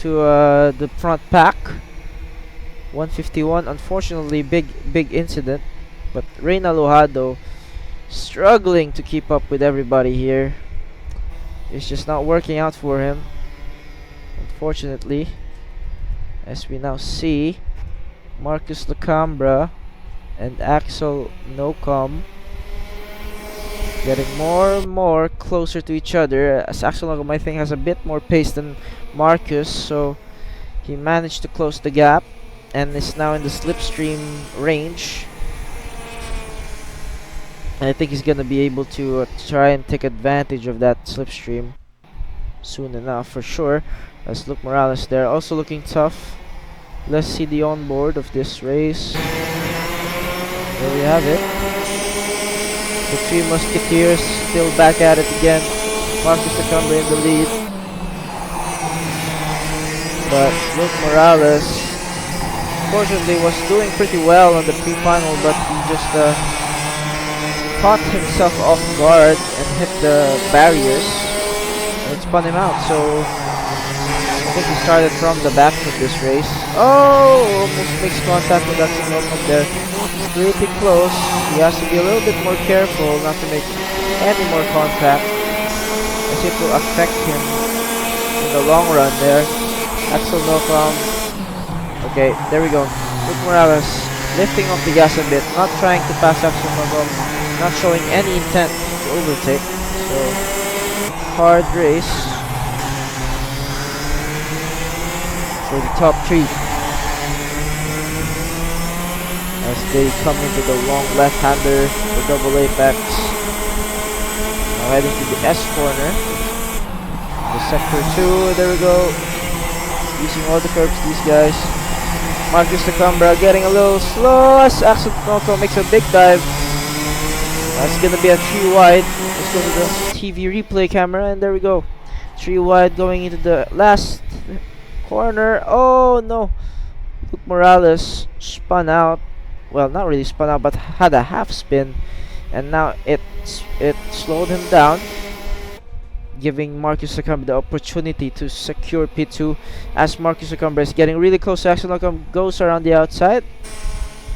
Speaker 2: the front pack. 151, unfortunately big incident, but Reyna Lojado struggling to keep up with everybody here. It's just not working out for him, unfortunately, as we now see Marcus Lecambra and Axel Nocom getting more and more closer to each other, as Axel Nocom I think has a bit more pace than Marcus, so he managed to close the gap and is now in the slipstream range. And I think he's gonna be able to try and take advantage of that slipstream soon enough for sure, as Luke Morales there also looking tough. Let's see the onboard of this race. There we have it. The Three Musketeers still back at it again. Marcus Lecambra in the lead, but Luke Morales fortunately was doing pretty well on the pre-final, but he just caught himself off guard and hit the barriers, and it spun him out. So I think he started from the back of this race. Oh, almost makes contact with that signal up there. Pretty close. He has to be a little bit more careful not to make any more contact, as it will affect him in the long run there. Axel Nocom. Okay, there we go. Luke Morales lifting off the gas a bit, not trying to pass Axel Nocom, not showing any intent to overtake. So hard race for the top three, as they come into the long left-hander, the double apex. Now heading to the S corner, the sector 2, there we go. Using all the curbs, these guys. Marcus Lecambra getting a little slow as Axel Nocom makes a big dive. That's gonna be a 3 wide. Let's go to the TV replay camera, and there we go. 3 wide going into the last corner. Oh no! Luke Morales spun out. Well, not really spun out, but had a half spin, and now it slowed him down, giving Marcus Lacombe the opportunity to secure P2. As Marcus Lacombe is getting really close to Axel Lacombe, goes around the outside,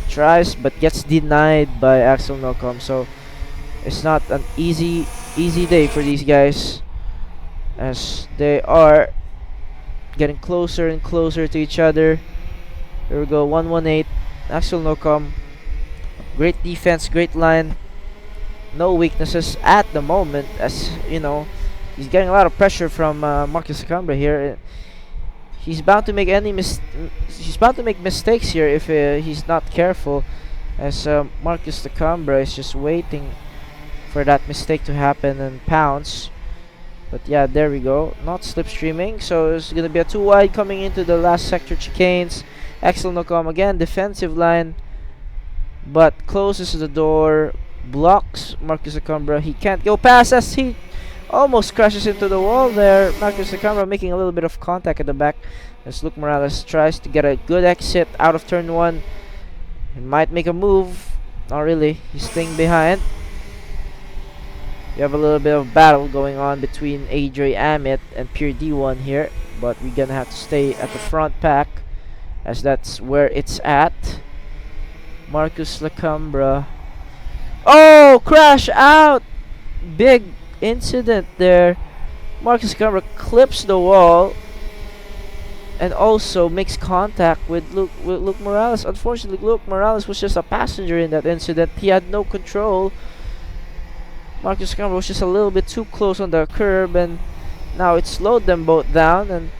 Speaker 2: tries but gets denied by Axel Nocom. So it's not an easy day for these guys, as they are getting closer and closer to each other. Here we go, 118. Axel Nocom, great defense, great line, no weaknesses at the moment, as you know, he's getting a lot of pressure from Marcus Lacombe here. He's bound to make he's bound to make mistakes here if he's not careful, as Marcus Lacombe is just waiting for that mistake to happen and pounce. But yeah, there we go. Not slipstreaming, so it's gonna be a 2 wide coming into the last sector chicanes. Axel Nocom again, defensive line, but closes the door, blocks Marcus Lacombe. He can't go past, as he almost crashes into the wall there. Marcus Lacombe making a little bit of contact at the back, as Luke Morales tries to get a good exit out of turn 1. He might make a move. Not really. He's staying behind. We have a little bit of battle going on between Iame and Pure D1 here, but we're gonna have to stay at the front pack, as that's where it's at. Marcus Lacombe. Oh, crash out! Big incident there. Marcus Lacombe clips the wall and also makes contact with Luke Morales. Unfortunately, Luke Morales was just a passenger in that incident. He had no control. Marcus Lacombe was just a little bit too close on the curb, and now it slowed them both down, and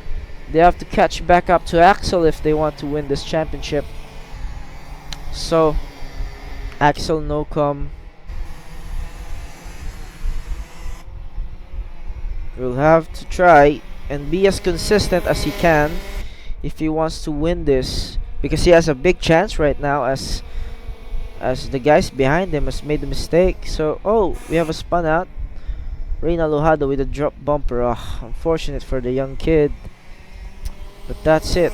Speaker 2: they have to catch back up to Axel if they want to win this championship. So Axel Nocom will have to try and be as consistent as he can if he wants to win this, because he has a big chance right now, as the guys behind him has made a mistake. So we have a spun out. Reyna Lojado with a drop bumper. Unfortunate for the young kid, but that's it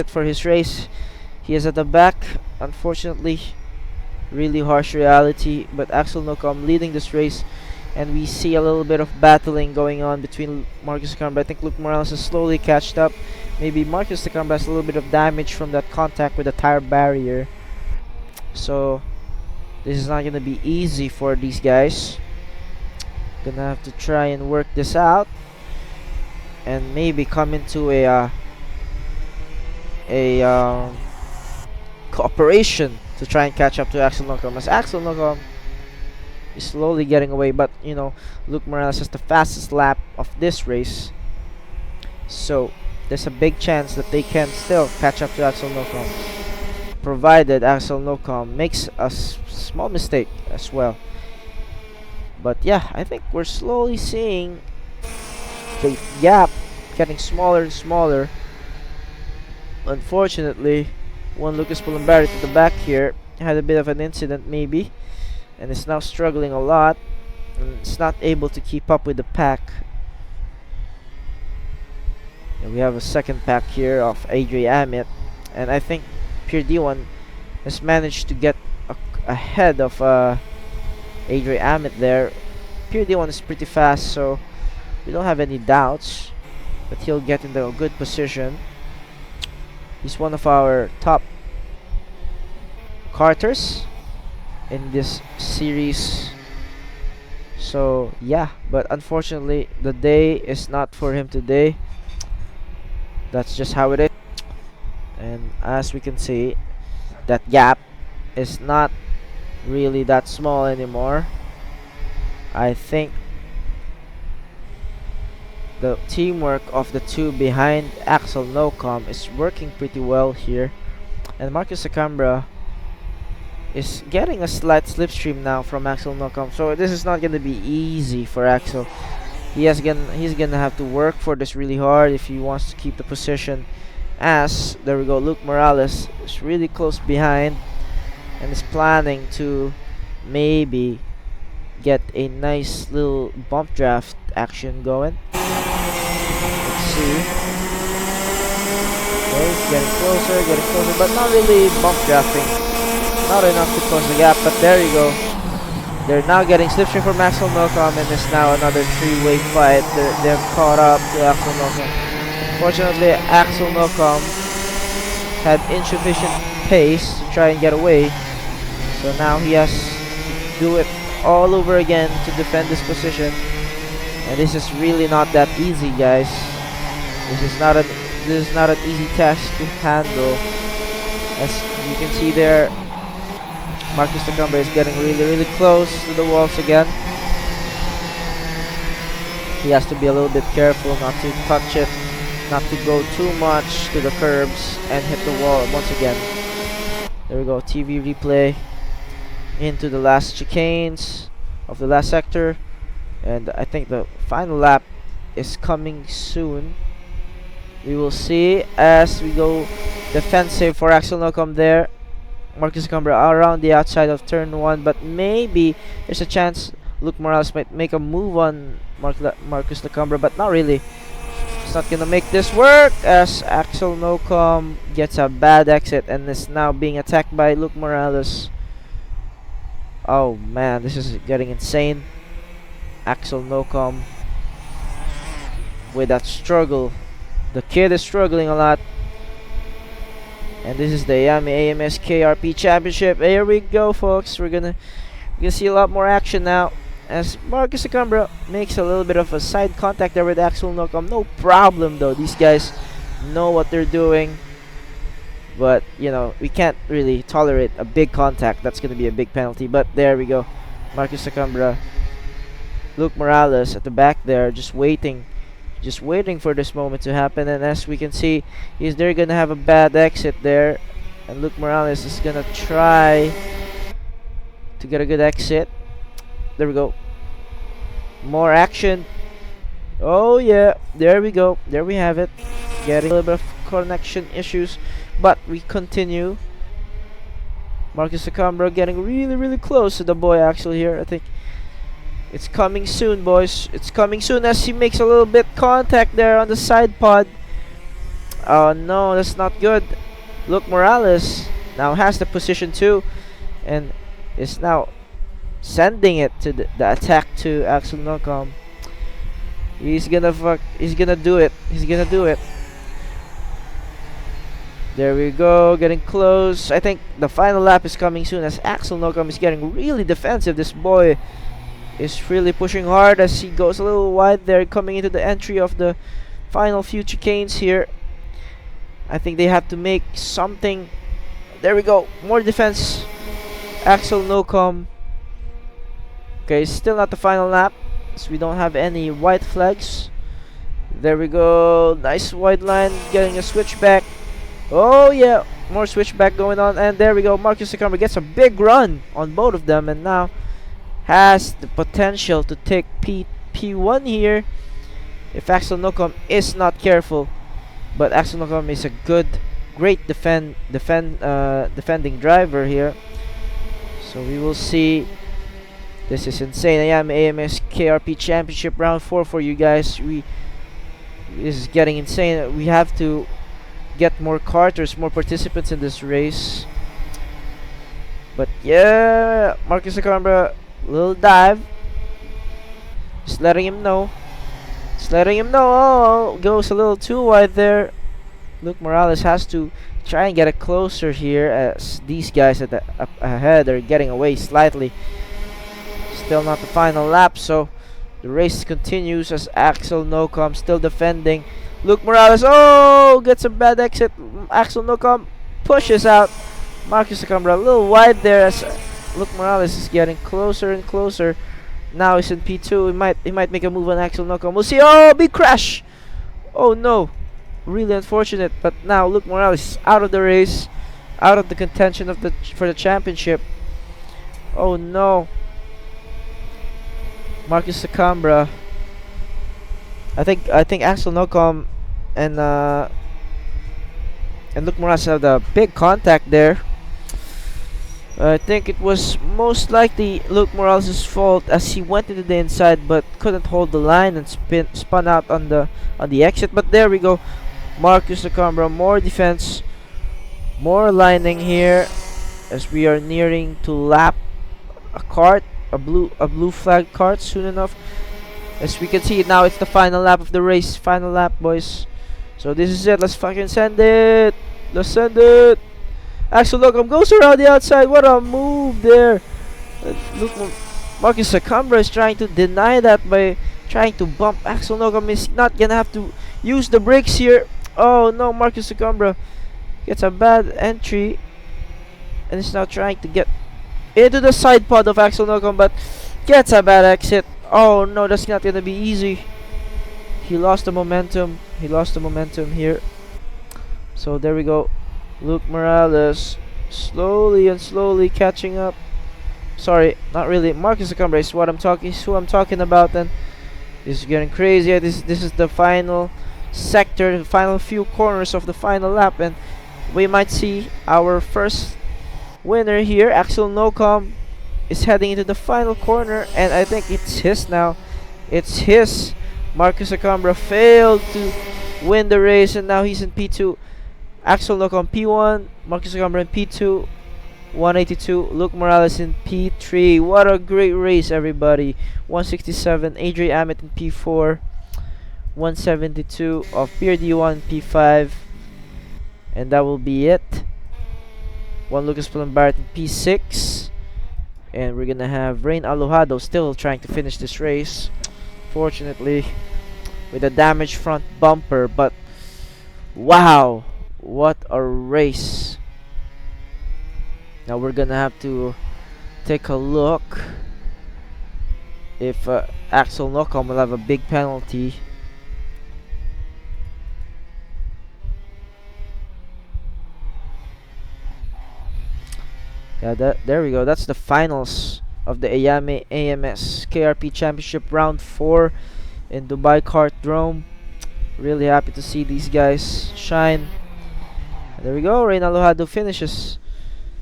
Speaker 2: for his race. He is at the back, unfortunately. Really harsh reality, but Axel Nocom leading this race, and we see a little bit of battling going on between Marcus Lacombe. I think Luke Morales has slowly catched up. Maybe Marcus Lacombe has a little bit of damage from that contact with the tire barrier. So this is not gonna be easy for these guys. Gonna have to try and work this out, and maybe come into a cooperation to try and catch up to Axel Nocom, as Axel Nocom is slowly getting away. But you know, Luke Morales has the fastest lap of this race, so there's a big chance that they can still catch up to Axel Nocom, provided Axel Nocom makes a small mistake as well. But yeah, I think we're slowly seeing the gap getting smaller and smaller. Unfortunately, one Lucas Pulambarri to the back here had a bit of an incident maybe, and is now struggling a lot, and it's not able to keep up with the pack. And we have a second pack here of Iame, and I think Pure D1 has managed to get ahead of Iame there. Pure D1 is pretty fast, so we don't have any doubts that he'll get into a good position. He's one of our top karters in this series. So yeah, but unfortunately the day is not for him today. That's just how it is. And as we can see, that gap is not really that small anymore. I think the teamwork of the two behind Axel Nocom is working pretty well here, and Marcus Lacombe is getting a slight slipstream now from Axel Nocom. So this is not gonna be easy for Axel. He's gonna have to work for this really hard if he wants to keep the position. As there we go, Luke Morales is really close behind and is planning to maybe get a nice little bump draft action going. Let's see. getting closer, but not really bump drafting. Not enough to close the gap, but there you go. They're now getting slipstream from Axel Nocom, and it's now another three-way fight. They're caught up to Axel Nocom. Fortunately, Axel Nocom had insufficient pace to try and get away, so now he has to do it all over again to defend this position. And this is really not that easy, guys. This is not an easy task to handle. As you can see there, Marcus Tacumba is getting really close to the walls again. He has to be a little bit careful not to touch it, not to go too much to the curbs and hit the wall once again. There we go, TV replay into the last chicanes of the last sector, and I think the final lap is coming soon. We will see as we go defensive for Axel Nocom there. Marcus Tacumba around the outside of turn 1, but maybe there's a chance Luke Morales might make a move on Marcus Tacumba, but not really. It's not gonna make this work as Axel Nocom gets a bad exit and is now being attacked by Luke Morales. Oh man, this is getting insane. Axel Nocom with that struggle. The kid is struggling a lot. And this is the Iame AMS KRP Championship. Here we go, folks. We're gonna see a lot more action now as Marcus Tacumba makes a little bit of a side contact there with Axel Nocom. No problem though. These guys know what they're doing. But you know, we can't really tolerate a big contact. That's gonna be a big penalty. But there we go. Marcus Tacumba, Luke Morales at the back there, just waiting for this moment to happen. And as we can see, they're gonna have a bad exit there, and Luke Morales is gonna try to get a good exit. There we go, more action. Oh yeah, there we go, there we have it. Getting a little bit of connection issues, but we continue. Marcus Tacumba getting really close to the boy Axel here. I think it's coming soon, boys. It's coming soon as he makes a little bit contact there on the side pod. Oh no, that's not good. Luke Morales now has the position too, and is now sending it to the attack to Axel Nocom. He's gonna do it. He's gonna do it. There we go, getting close. I think the final lap is coming soon as Axel Nocom is getting really defensive. This boy is really pushing hard as he goes a little wide there, coming into the entry of the final few chicanes here. I think they have to make something. There we go, more defense. Axel Nocom. Okay, still not the final lap, so we don't have any white flags. There we go, nice wide line, getting a switchback. Oh yeah, more switchback going on, and there we go. Marcus Tacumba gets a big run on both of them, and now has the potential to take P1 here if Axel Nocom is not careful. But Axel Nocom is a great defending driver here. So we will see. This is insane. Iame AMS KRP Championship round 4 for you guys. This is getting insane. We have to get more karters, more participants in this race. But yeah, Marcus Tacumba, little dive. Just letting him know. Oh, goes a little too wide there. Luke Morales has to try and get it closer here as these guys at the up ahead are getting away slightly. Still not the final lap, so the race continues as Axel Nocom still defending. Luke Morales, oh, gets a bad exit. Axel Nocom pushes out. Marcus Tacumba a little wide there as Luke Morales is getting closer and closer. Now he's in P2. He might make a move on Axel Nocom. We'll see. Oh, big crash. Oh no, really unfortunate. But now Luke Morales is out of the race, out of the contention for the championship. Oh no, Marcus Tacumba. I think Axel Nocom and Luke Morales had a big contact there. I think it was most likely Luke Morales' fault as he went into the inside but couldn't hold the line and spun out on the exit. But there we go. Marcus Nakamura, more defense, more lining here as we are nearing to lap a cart, a blue flag cart soon enough. As we can see now, it's the final lap of the race. Final lap, boys. So this is it. Let's fucking send it. Let's send it. Axel Locum goes around the outside. What a move there. Look, Marcus Nakamura is trying to deny that by trying to bump. Axel Locum is not gonna have to use the brakes here. Oh no, Marcus Nakamura gets a bad entry and is now trying to get into the side pod of Axel Locum, but gets a bad exit. Oh no, that's not gonna be easy. He lost the momentum. He lost the momentum here. So there we go. Luke Morales slowly and slowly catching up. Sorry, not really. Marcus Nakamura is what I'm talking. Is who I'm talking about. Then this is getting crazy. This is the final sector, the final few corners of the final lap, and we might see our first winner here. Axel Nocom is heading into the final corner, and I think it's his now. It's his. Marcus Nakamura failed to win the race, and now he's in P2. Axel Nocom P1, Marcus Nakamura in P2, 182. Luke Morales in P3. What a great race, everybody. 167. Adrian Amet in P4, 172 of Pierre D1 P5, and that will be it. Juan Lucas Pulambarat in P6, and we're gonna have Rain Alojado still trying to finish this race, fortunately with a damaged front bumper. But wow, what a race. Now we're gonna have to take a look if Axel Nocom will have a big penalty. Yeah, there we go. That's the finals of the Iame AMS KRP Championship Round 4 in Dubai Kartodrome. Really happy to see these guys shine. And there we go. Reina Lojado finishes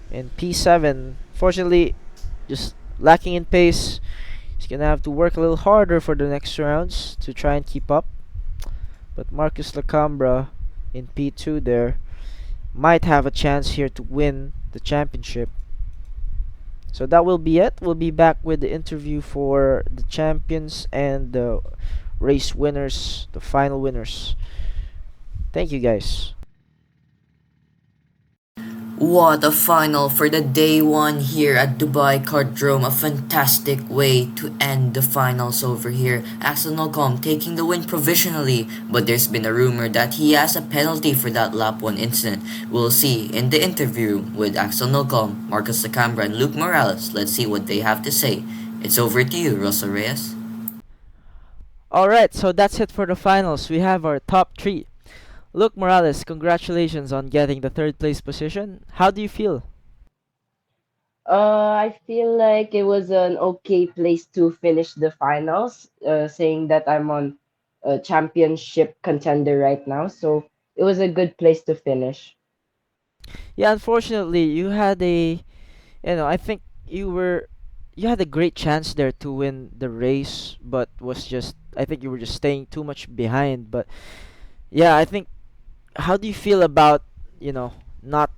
Speaker 2: in P7. Fortunately, just lacking in pace. He's gonna have to work a little harder for the next rounds to try and keep up. But Marcus Lacambra in P2 there might have a chance here to win the championship. So that will be it. We'll be back with the interview for the champions and the race winners, the final winners. Thank you, guys.
Speaker 1: What a final for the day one here at Dubai Kartodrome. A fantastic way to end the finals over here. Axel Nocom taking the win provisionally, but there's been a rumor that he has a penalty for that lap 1 incident. We'll see in the interview with Axel Nocom, Marcus Lacambra, and Luke Morales. Let's see what they have to say. It's over to you, Russell Reyes.
Speaker 2: Alright, so that's it for the finals. We have our top 3. Luke Morales, congratulations on getting the third place position. How do you feel?
Speaker 5: I feel like it was an okay place to finish the finals, saying that I'm on a championship contender right now. So it was a good place to finish.
Speaker 2: Yeah, unfortunately, you had I think you had a great chance there to win the race, but I think you were just staying too much behind. But yeah, I think, how do you feel about, not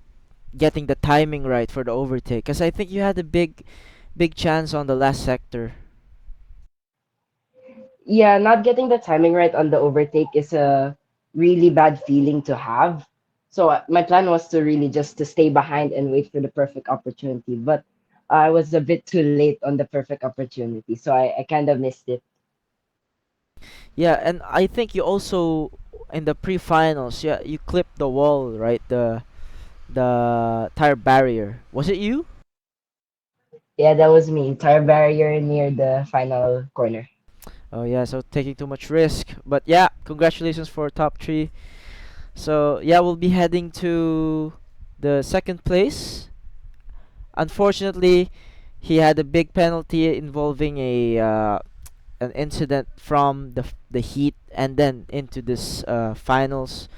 Speaker 2: getting the timing right for the overtake? Because I think you had a big chance on the last sector.
Speaker 5: Yeah, not getting the timing right on the overtake is a really bad feeling to have. So my plan was to really just to stay behind and wait for the perfect opportunity, but I was a bit too late on the perfect opportunity, so I kind of missed it.
Speaker 2: Yeah, and I think you also, in the pre-finals, yeah, you clipped the wall, right? The tire barrier. Was it you?
Speaker 5: Yeah, that was me. Tire barrier near the final corner.
Speaker 2: Oh yeah, so taking too much risk. But yeah, congratulations for top 3. So yeah, we'll be heading to the second place. Unfortunately, he had a big penalty involving an incident from the heat and then into this finals.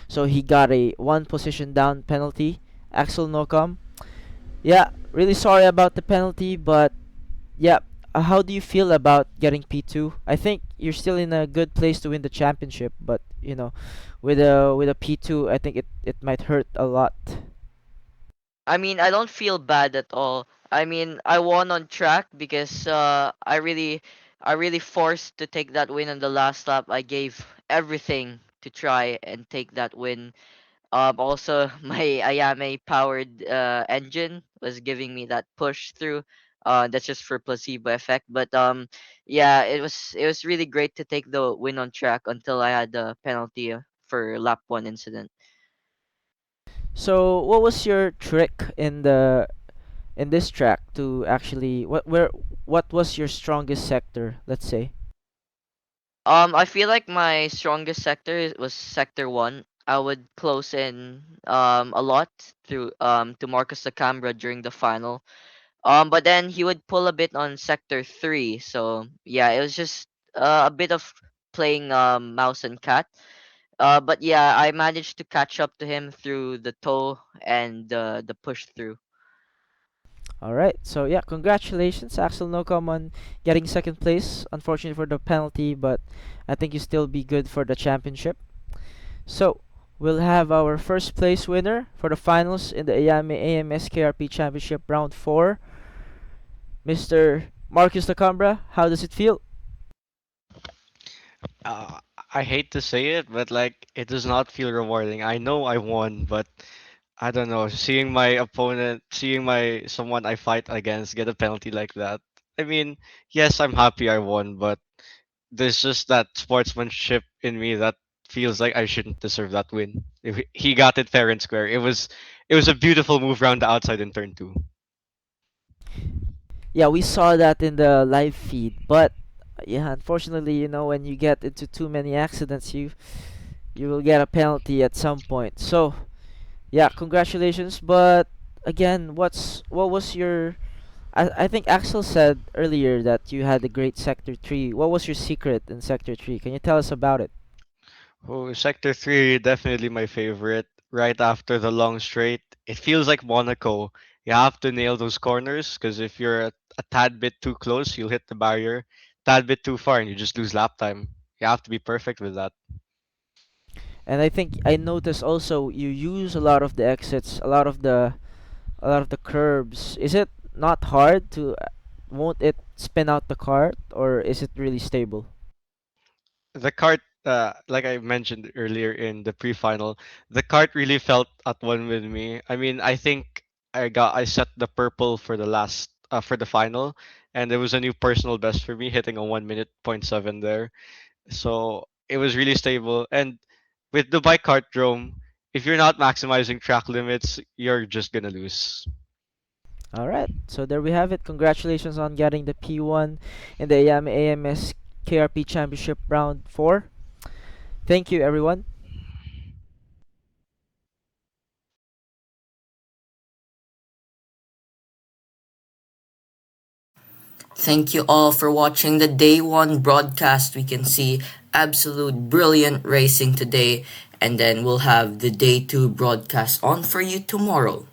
Speaker 2: So he got a 1 position down penalty. Axel Nocom. Yeah, really sorry about the penalty, but yeah, how do you feel about getting P2? I think you're still in a good place to win the championship, but with a P2, I think it might hurt a lot.
Speaker 3: I mean, I don't feel bad at all. I mean, I won on track because I really forced to take that win on the last lap. I gave everything to try and take that win. Also, my Ayame powered engine was giving me that push through. That's just for placebo effect. But yeah, it was really great to take the win on track until I had the penalty for lap one incident.
Speaker 2: So, what was your trick in this track to actually what was your strongest sector, let's say?
Speaker 3: I feel like my strongest sector was sector one. I would close in a lot through to Marcus Lacambra during the final. But then he would pull a bit on sector three. So yeah, it was just a bit of playing mouse and cat. But yeah, I managed to catch up to him through the toe and the push through.
Speaker 2: All right. So yeah, congratulations, Axel Nocom, on getting second place. Unfortunately for the penalty, but I think you still be good for the championship. So we'll have our first place winner for the finals in the Iame AMS KRP Championship Round 4, Mr. Marcus Lacambra. How does it feel?
Speaker 4: Uh, I hate to say it, but like it does not feel rewarding. I know I won, but I don't know. Seeing my opponent, seeing my someone I fight against get a penalty like that. I mean, yes, I'm happy I won, but there's just that sportsmanship in me that feels like I shouldn't deserve that win. If he got it fair and square, it was a beautiful move around the outside in turn two.
Speaker 2: Yeah, we saw that in the live feed, but yeah, unfortunately, when you get into too many accidents, you will get a penalty at some point. So, yeah, congratulations. But again, what was your? I think Axel said earlier that you had a great sector 3. What was your secret in sector 3? Can you tell us about it?
Speaker 4: Oh, Sector 3, definitely my favorite. Right after the long straight, it feels like Monaco. You have to nail those corners because if you're a tad bit too close, you'll hit the barrier. Tad bit too far, and you just lose lap time. You have to be perfect with that.
Speaker 2: And I think I noticed also you use a lot of the exits, a lot of the curbs. Is it not hard to won't it spin out the cart, or is it really stable?
Speaker 4: The cart, like I mentioned earlier in the pre-final, the cart really felt at one with me. I mean, I think I set the purple for the last for the final, and it was a new personal best for me, hitting a 1 minute point 7 there. So it was really stable. And with the bike Kartdrome, if you're not maximizing track limits, you're just gonna lose.
Speaker 2: All right. So there we have it. Congratulations on getting the P1 in the Iame AMS KRP Championship Round 4. Thank you, everyone.
Speaker 1: Thank you all for watching the day one broadcast. We can see absolute brilliant racing today, and then we'll have the day two broadcast on for you tomorrow.